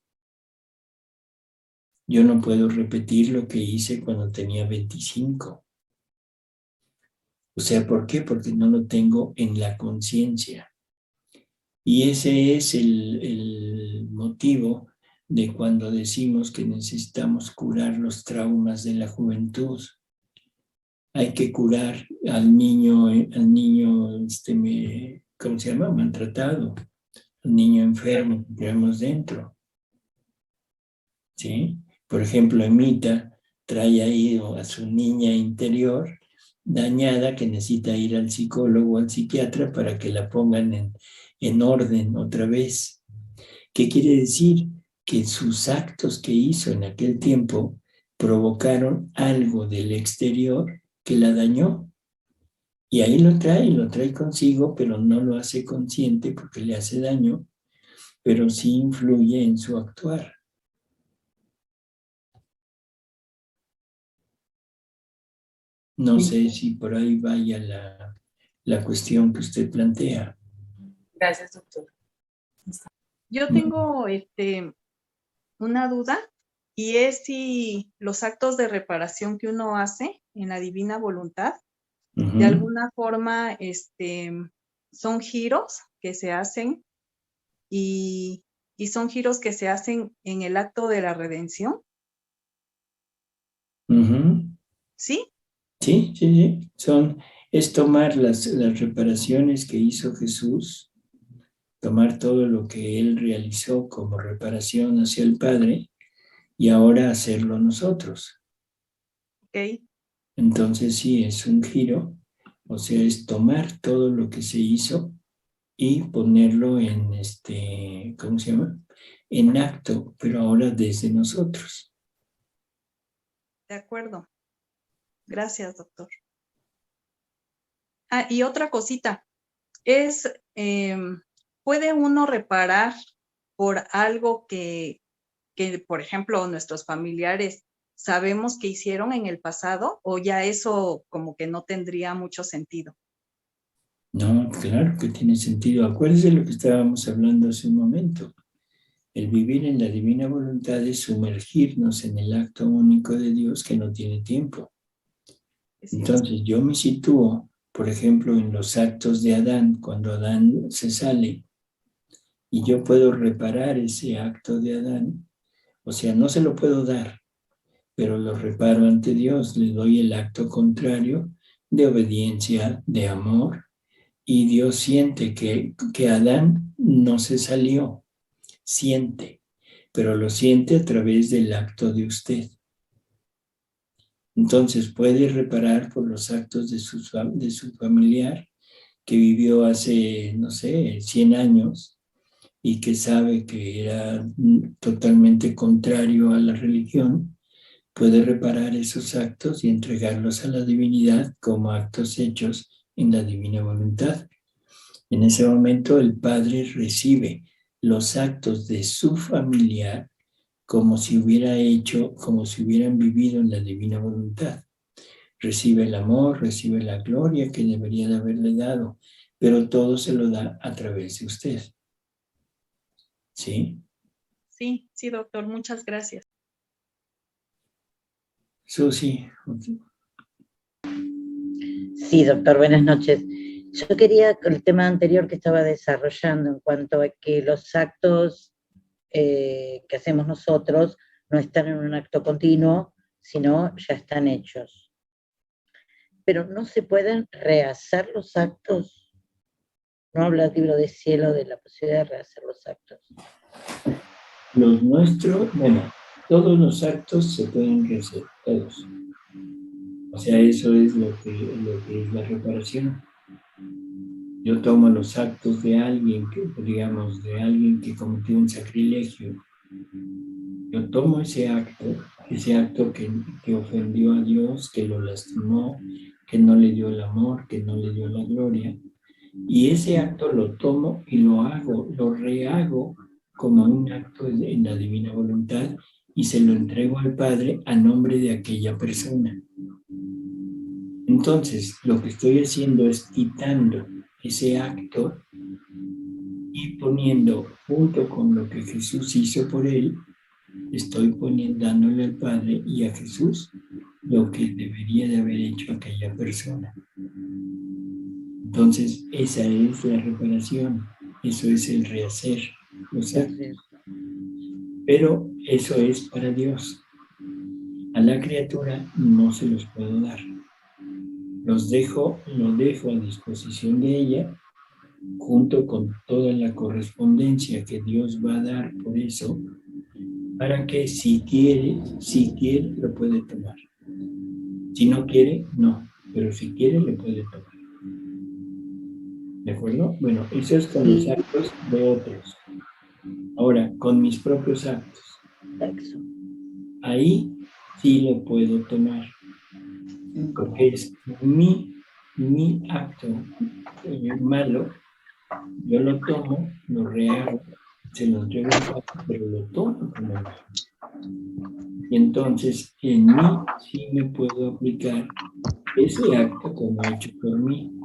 Yo no puedo repetir lo que hice cuando tenía 25. O sea, ¿por qué? Porque no lo tengo en la conciencia. Y ese es el motivo de cuando decimos que necesitamos curar los traumas de la juventud. Hay que curar al niño ¿cómo se llama? Maltratado, al niño enfermo que tenemos dentro. ¿Sí? Por ejemplo, Emita trae ahí a su niña interior dañada que necesita ir al psicólogo o al psiquiatra para que la pongan en orden otra vez. ¿Qué quiere decir? Que sus actos que hizo en aquel tiempo provocaron algo del exterior que la dañó. Y ahí lo trae consigo, pero no lo hace consciente porque le hace daño, pero sí influye en su actuar. No sé si por ahí vaya la cuestión que usted plantea. Gracias, doctor. Yo tengo una duda, y es si los actos de reparación que uno hace en la divina voluntad, de alguna forma son giros que se hacen y son giros que se hacen en el acto de la redención. ¿Sí? Sí. Es tomar las reparaciones que hizo Jesús, tomar todo lo que Él realizó como reparación hacia el Padre y ahora hacerlo nosotros. Ok. Entonces sí, es un giro, o sea, es tomar todo lo que se hizo y ponerlo en ¿cómo se llama? En acto, pero ahora desde nosotros. De acuerdo. Gracias, doctor. Ah, y otra cosita, ¿puede uno reparar por algo que, por ejemplo, nuestros familiares sabemos que hicieron en el pasado, o ya eso como que no tendría mucho sentido? No, claro que tiene sentido. Acuérdese lo que estábamos hablando hace un momento. El vivir en la divina voluntad es sumergirnos en el acto único de Dios que no tiene tiempo. Entonces yo me sitúo, por ejemplo, en los actos de Adán, cuando Adán se sale, y yo puedo reparar ese acto de Adán. O sea, no se lo puedo dar, pero lo reparo ante Dios, le doy el acto contrario de obediencia, de amor, y Dios siente que Adán no se salió, siente, pero lo siente a través del acto de usted. Entonces puede reparar por los actos de su familiar que vivió hace, no sé, 100 años y que sabe que era totalmente contrario a la religión. Puede reparar esos actos y entregarlos a la divinidad como actos hechos en la divina voluntad. En ese momento el Padre recibe los actos de su familiar como si hubieran vivido en la divina voluntad. Recibe el amor, recibe la gloria que debería de haberle dado, pero todo se lo da a través de usted. ¿Sí? Sí, doctor, muchas gracias. Susi. Sí, doctor, buenas noches. Yo quería, con el tema anterior que estaba desarrollando en cuanto a que los actos que hacemos nosotros no están en un acto continuo, sino ya están hechos. Pero no se pueden rehacer los actos. No habla el libro de cielo de la posibilidad de rehacer los actos. Los nuestros, bueno, todos los actos se pueden rehacer, todos. O sea, eso es lo que es la reparación. Yo tomo los actos de alguien que cometió un sacrilegio. Yo tomo ese acto que ofendió a Dios, que lo lastimó, que no le dio el amor, que no le dio la gloria. Y ese acto lo tomo y lo rehago como un acto en la divina voluntad y se lo entrego al Padre a nombre de aquella persona. Entonces, lo que estoy haciendo es quitando ese acto y poniendo, junto con lo que Jesús hizo por él, estoy dándole al Padre y a Jesús lo que debería de haber hecho aquella persona. Entonces, esa es la reparación, eso es el rehacer los actos. Pero eso es para Dios. A la criatura no se los puedo dar. Lo dejo a disposición de ella, junto con toda la correspondencia que Dios va a dar por eso, para que si quiere, lo puede tomar. Si no quiere, no, pero si quiere, le puede tomar. ¿De acuerdo? Bueno, eso es con los actos de otros. Ahora, con mis propios actos. Ahí sí lo puedo tomar. Porque es mi acto malo, yo lo tomo, lo rehago, se lo entrego al Padre, pero lo tomo como malo. Y entonces en mí sí me puedo aplicar ese acto como hecho por mí,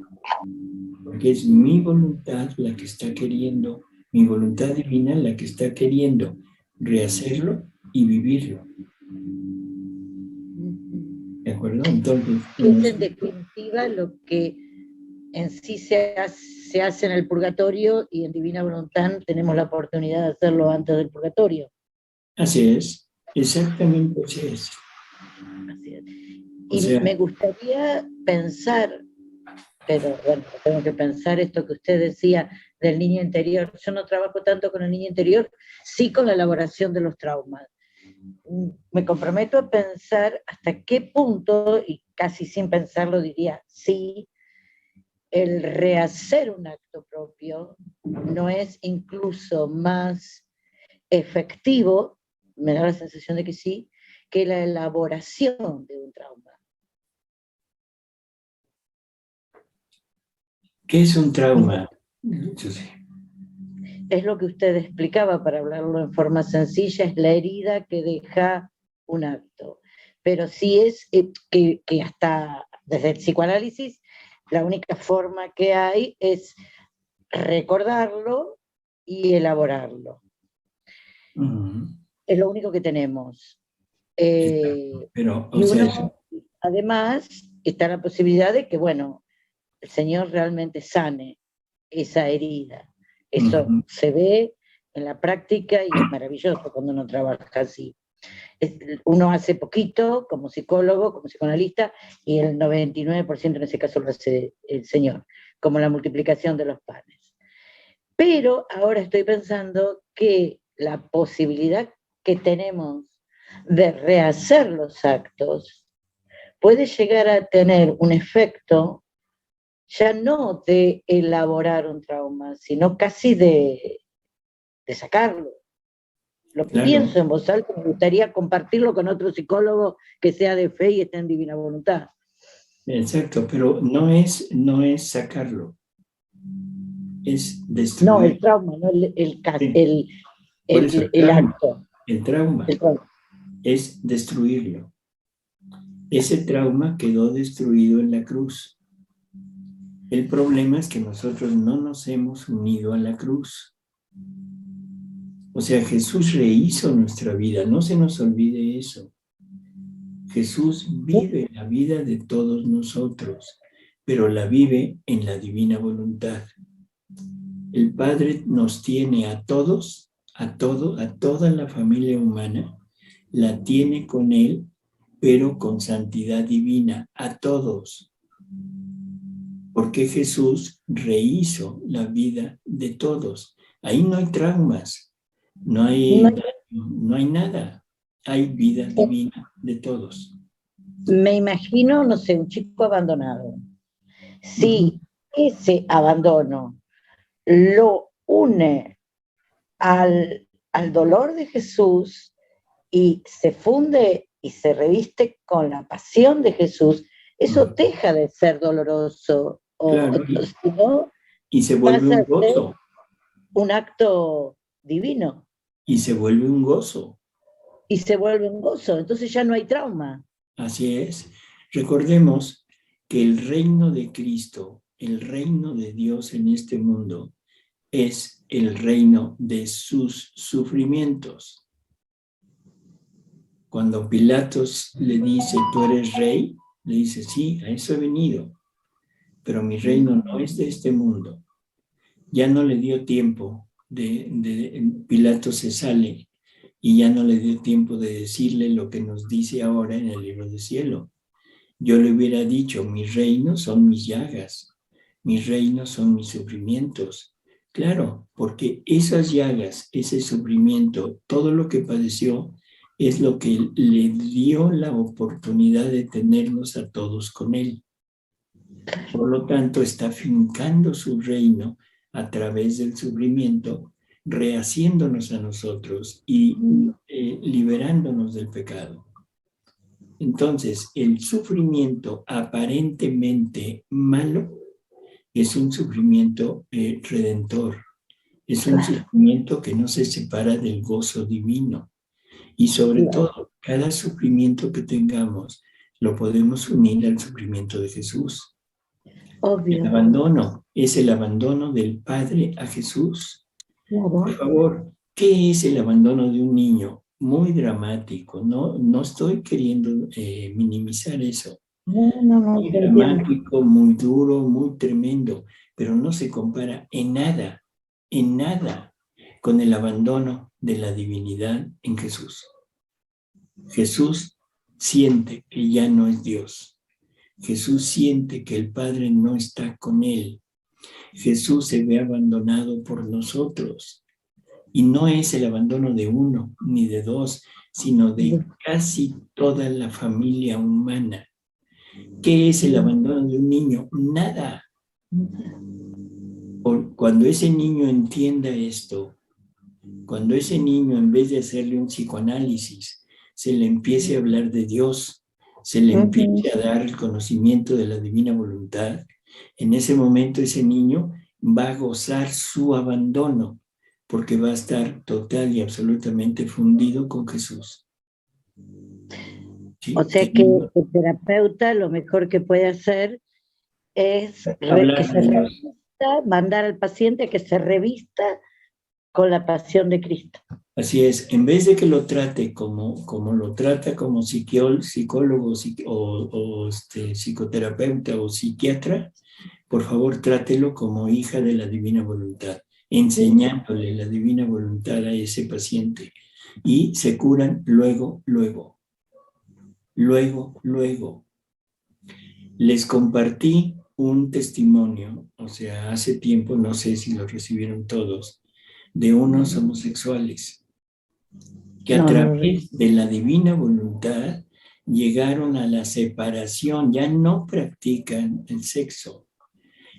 porque es mi voluntad la que está queriendo, mi voluntad divina la que está queriendo rehacerlo y vivirlo. ¿De acuerdo? Entonces, es en definitiva lo que en sí se hace en el purgatorio, y en divina voluntad tenemos la oportunidad de hacerlo antes del purgatorio. Así es, exactamente así es. Y me gustaría pensar, pero bueno, tengo que pensar esto que usted decía del niño interior. Yo no trabajo tanto con el niño interior, sí con la elaboración de los traumas. Me comprometo a pensar hasta qué punto, y casi sin pensarlo diría sí, el rehacer un acto propio no es incluso más efectivo, me da la sensación de que sí, que la elaboración de un trauma. ¿Qué es un trauma? Es lo que usted explicaba, para hablarlo en forma sencilla, es la herida que deja un acto. Pero sí es que hasta desde el psicoanálisis la única forma que hay es recordarlo y elaborarlo. Es lo único que tenemos. Pero, y uno, además, está la posibilidad de que, bueno, el Señor realmente sane esa herida. Eso se ve en la práctica y es maravilloso cuando uno trabaja así. Uno hace poquito como psicólogo, como psicoanalista, y el 99% en ese caso lo hace el Señor, como la multiplicación de los panes. Pero ahora estoy pensando que la posibilidad que tenemos de rehacer los actos puede llegar a tener un efecto ya no de elaborar un trauma, sino casi de sacarlo. Lo que pienso en voz alta, me gustaría compartirlo con otro psicólogo que sea de fe y esté en divina voluntad. Exacto, pero no es sacarlo, es destruir. No, el trauma, no el acto. El trauma es destruirlo. Ese trauma quedó destruido en la cruz. El problema es que nosotros no nos hemos unido a la cruz. O sea, Jesús rehizo nuestra vida, no se nos olvide eso. Jesús vive la vida de todos nosotros, pero la vive en la divina voluntad. El Padre nos tiene a todos, a toda la familia humana, la tiene con Él, pero con santidad divina, a todos. Porque Jesús rehizo la vida de todos. Ahí no hay traumas, no hay nada. Hay vida divina de todos. Me imagino, no sé, un chico abandonado. Si ese abandono lo une al dolor de Jesús y se funde y se reviste con la pasión de Jesús, eso deja de ser doloroso. Claro, ¿no? Y se vuelve un gozo. Un acto divino. Y se vuelve un gozo. y se vuelve un gozo, entonces ya no hay trauma. Así es. Recordemos que el reino de Cristo, el reino de Dios en este mundo, es el reino de sus sufrimientos. Cuando Pilatos le dice, ¿tú eres rey? Le dice, sí, a eso he venido, pero mi reino no es de este mundo. Ya no le dio tiempo Pilatos se sale y ya no le dio tiempo de decirle lo que nos dice ahora en el libro del cielo. Yo le hubiera dicho, mis reinos son mis llagas, mis reinos son mis sufrimientos. Claro, porque esas llagas, ese sufrimiento, todo lo que padeció, es lo que le dio la oportunidad de tenernos a todos con él. Por lo tanto, está fincando su reino a través del sufrimiento, rehaciéndonos a nosotros y liberándonos del pecado. Entonces, el sufrimiento aparentemente malo es un sufrimiento redentor, es un sufrimiento que no se separa del gozo divino. Y sobre todo, cada sufrimiento que tengamos lo podemos unir al sufrimiento de Jesús. Obvio. El abandono es el abandono del Padre a Jesús. Claro. Por favor, ¿qué es el abandono de un niño? Muy dramático, no estoy queriendo minimizar eso. No, Muy dramático, muy duro, muy tremendo, pero no se compara en nada con el abandono de la divinidad en Jesús. Jesús siente que ya no es Dios. Jesús siente que el Padre no está con él. Jesús se ve abandonado por nosotros. Y no es el abandono de uno ni de dos, sino de casi toda la familia humana. ¿Qué es el abandono de un niño? Nada. Cuando ese niño entienda esto, cuando ese niño, en vez de hacerle un psicoanálisis, se le empiece a hablar de Dios, se le empiece a dar el conocimiento de la divina voluntad, en ese momento ese niño va a gozar su abandono, porque va a estar total y absolutamente fundido con Jesús. ¿Sí? O sea que el terapeuta lo mejor que puede hacer es que se revista, mandar al paciente a que se revista con la pasión de Cristo. Así es, en vez de que lo trate como lo trata como psicólogo o psicoterapeuta o psiquiatra, por favor trátelo como hija de la divina voluntad, enseñándole la divina voluntad a ese paciente. Y se curan luego. Les compartí un testimonio, o sea, hace tiempo, no sé si lo recibieron todos, de unos homosexuales que a través de la divina voluntad llegaron a la separación, ya no practican el sexo,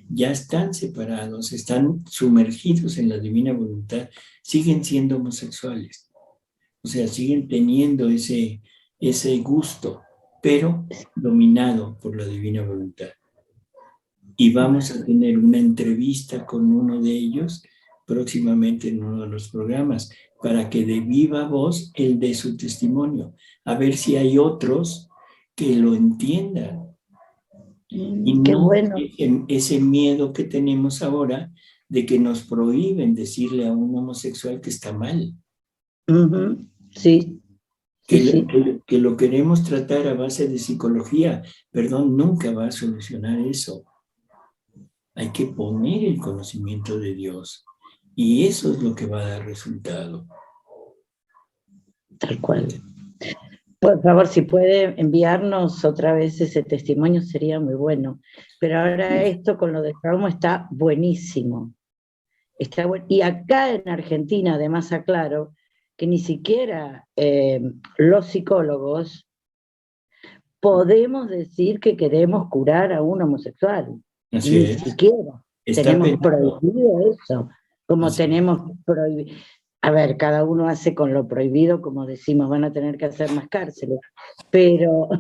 ya están separados, están sumergidos en la divina voluntad, siguen siendo homosexuales, o sea, siguen teniendo ese gusto, pero dominado por la divina voluntad. Y vamos a tener una entrevista con uno de ellos próximamente en uno de los programas, para que de viva voz él dé su testimonio, a ver si hay otros que lo entiendan. Y Qué no bueno. ese miedo que tenemos ahora de que nos prohíben decirle a un homosexual que está mal. Sí. Que lo queremos tratar a base de psicología, perdón, nunca va a solucionar eso. Hay que poner el conocimiento de Dios. Y eso es lo que va a dar resultado. Tal cual. Por favor, si puede enviarnos otra vez ese testimonio sería muy bueno. Pero ahora esto con lo de trauma está buenísimo. Está bueno. Y acá en Argentina, además aclaro, que ni siquiera los psicólogos podemos decir que queremos curar a un homosexual. Así ni es. Siquiera. Tenemos prohibido eso. Como así tenemos prohibido. A ver, cada uno hace con lo prohibido, como decimos, van a tener que hacer más cárceles. Pero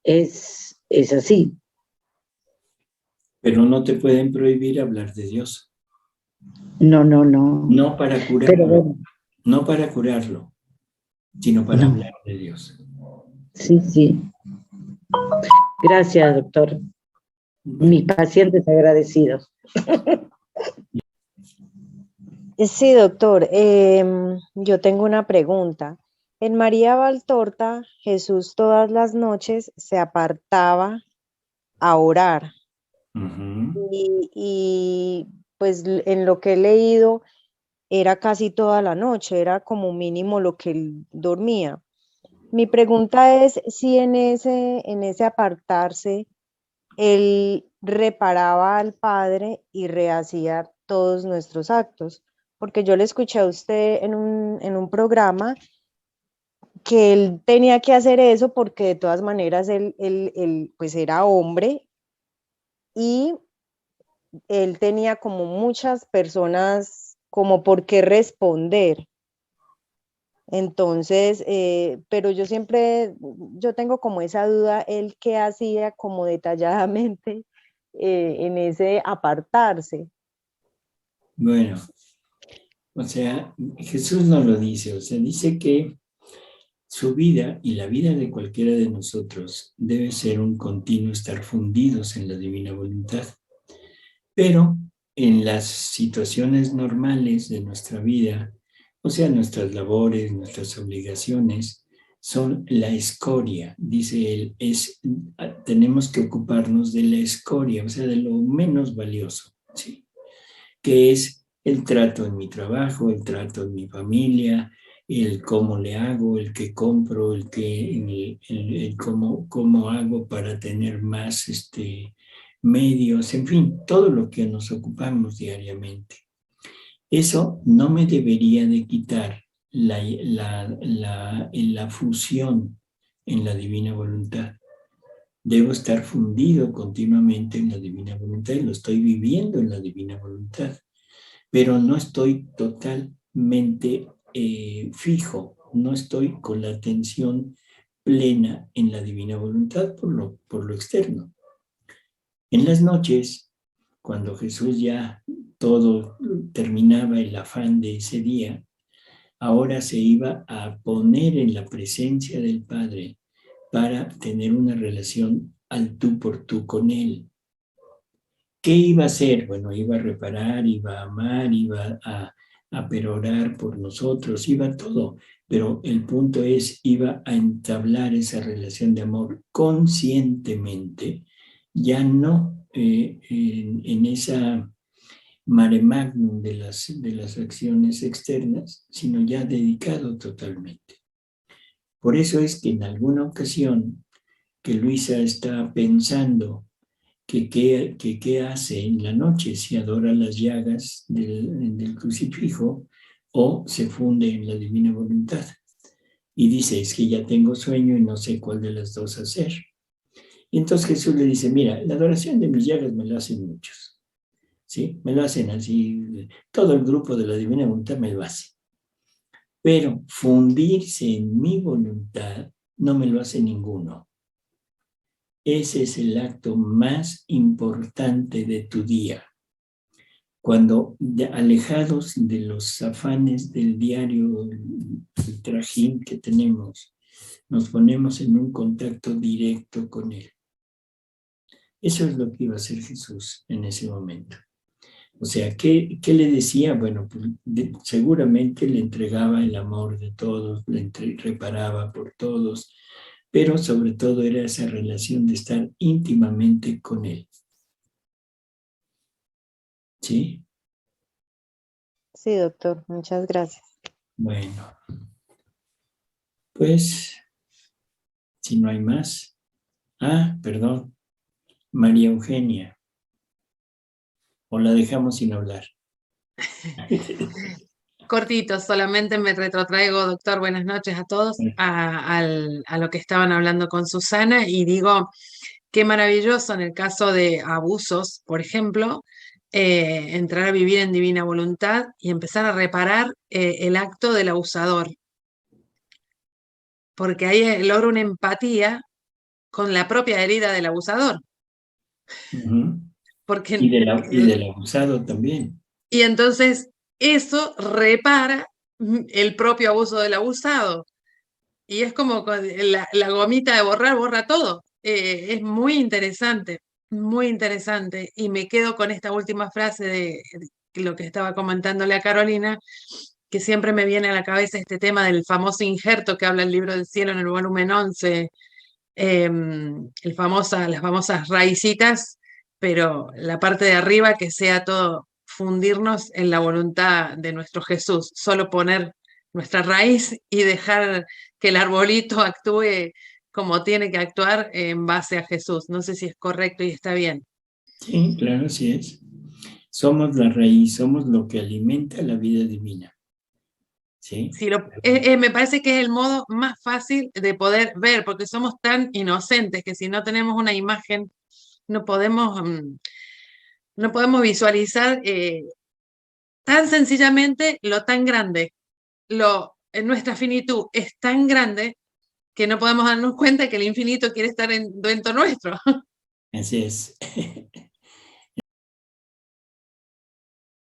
es así. Pero no te pueden prohibir hablar de Dios. No. No para curar. Pero bueno, no para curarlo, sino para No. hablar de Dios. Sí, sí. Gracias, doctor. Mis pacientes agradecidos. Sí, doctor. Yo tengo una pregunta. En María Valtorta, Jesús todas las noches se apartaba a orar y pues en lo que he leído era casi toda la noche, era como mínimo lo que él dormía. Mi pregunta es si en ese apartarse él reparaba al Padre y rehacía todos nuestros actos, porque yo le escuché a usted en un programa que él tenía que hacer eso porque de todas maneras él pues era hombre y él tenía como muchas personas como por qué responder. Entonces, pero yo tengo como esa duda, él qué hacía como detalladamente en ese apartarse. Bueno, o sea, Jesús no lo dice, o sea, dice que su vida y la vida de cualquiera de nosotros debe ser un continuo estar fundidos en la divina voluntad. Pero en las situaciones normales de nuestra vida, o sea, nuestras labores, nuestras obligaciones, son la escoria, dice él, tenemos que ocuparnos de la escoria, o sea, de lo menos valioso, ¿sí? Que es el trato en mi trabajo, el trato en mi familia, el cómo le hago, el que compro, el cómo hago para tener más medios, en fin, todo lo que nos ocupamos diariamente. Eso no me debería de quitar la fusión en la divina voluntad. Debo estar fundido continuamente en la divina voluntad y lo estoy viviendo en la divina voluntad, pero no estoy totalmente fijo, no estoy con la atención plena en la divina voluntad por lo externo. En las noches, cuando Jesús ya todo terminaba el afán de ese día, ahora se iba a poner en la presencia del Padre para tener una relación al tú por tú con Él. ¿Qué iba a hacer? Bueno, iba a reparar, iba a amar, iba a perorar por nosotros, iba todo. Pero el punto es, iba a entablar esa relación de amor conscientemente, ya no en esa mare magnum de las acciones externas, sino ya dedicado totalmente. Por eso es que en alguna ocasión que Luisa está pensando que qué hace en la noche, si adora las llagas del crucifijo o se funde en la divina voluntad. Y dice, es que ya tengo sueño y no sé cuál de las dos hacer. Y entonces Jesús le dice, mira, la adoración de mis llagas me lo hacen muchos. ¿Sí? Me lo hacen así, todo el grupo de la divina voluntad me lo hace. Pero fundirse en mi voluntad no me lo hace ninguno. Ese es el acto más importante de tu día. Cuando alejados de los afanes del diario, el trajín que tenemos, nos ponemos en un contacto directo con Él. Eso es lo que iba a hacer Jesús en ese momento. O sea, ¿qué le decía? Bueno, pues, seguramente le entregaba el amor de todos, reparaba por todos, pero sobre todo era esa relación de estar íntimamente con Él. ¿Sí? Sí, doctor, muchas gracias. Bueno, pues, si no hay más. Perdón, María Eugenia. O la dejamos sin hablar. Cortito, solamente me retrotraigo, doctor, buenas noches a todos, a lo que estaban hablando con Susana y digo, qué maravilloso en el caso de abusos, por ejemplo, entrar a vivir en divina voluntad y empezar a reparar el acto del abusador, porque ahí logra una empatía con la propia herida del abusador. Porque, y del abusado también. Y entonces eso repara el propio abuso del abusado. Y es como la gomita de borrar, borra todo. Es muy interesante, y me quedo con esta última frase de lo que estaba comentándole a Carolina, que siempre me viene a la cabeza este tema del famoso injerto que habla el libro del cielo en el volumen 11, las famosas raicitas, pero la parte de arriba que sea todo fundirnos en la voluntad de nuestro Jesús, solo poner nuestra raíz y dejar que el arbolito actúe como tiene que actuar en base a Jesús. No sé si es correcto y está bien. Sí, claro, sí es. Somos la raíz, somos lo que alimenta la vida divina. ¿Sí? Sí, me parece que es el modo más fácil de poder ver, porque somos tan inocentes que si no tenemos una imagen, no podemos visualizar tan sencillamente lo tan grande. En nuestra finitud es tan grande que no podemos darnos cuenta que el infinito quiere estar dentro nuestro. Así es.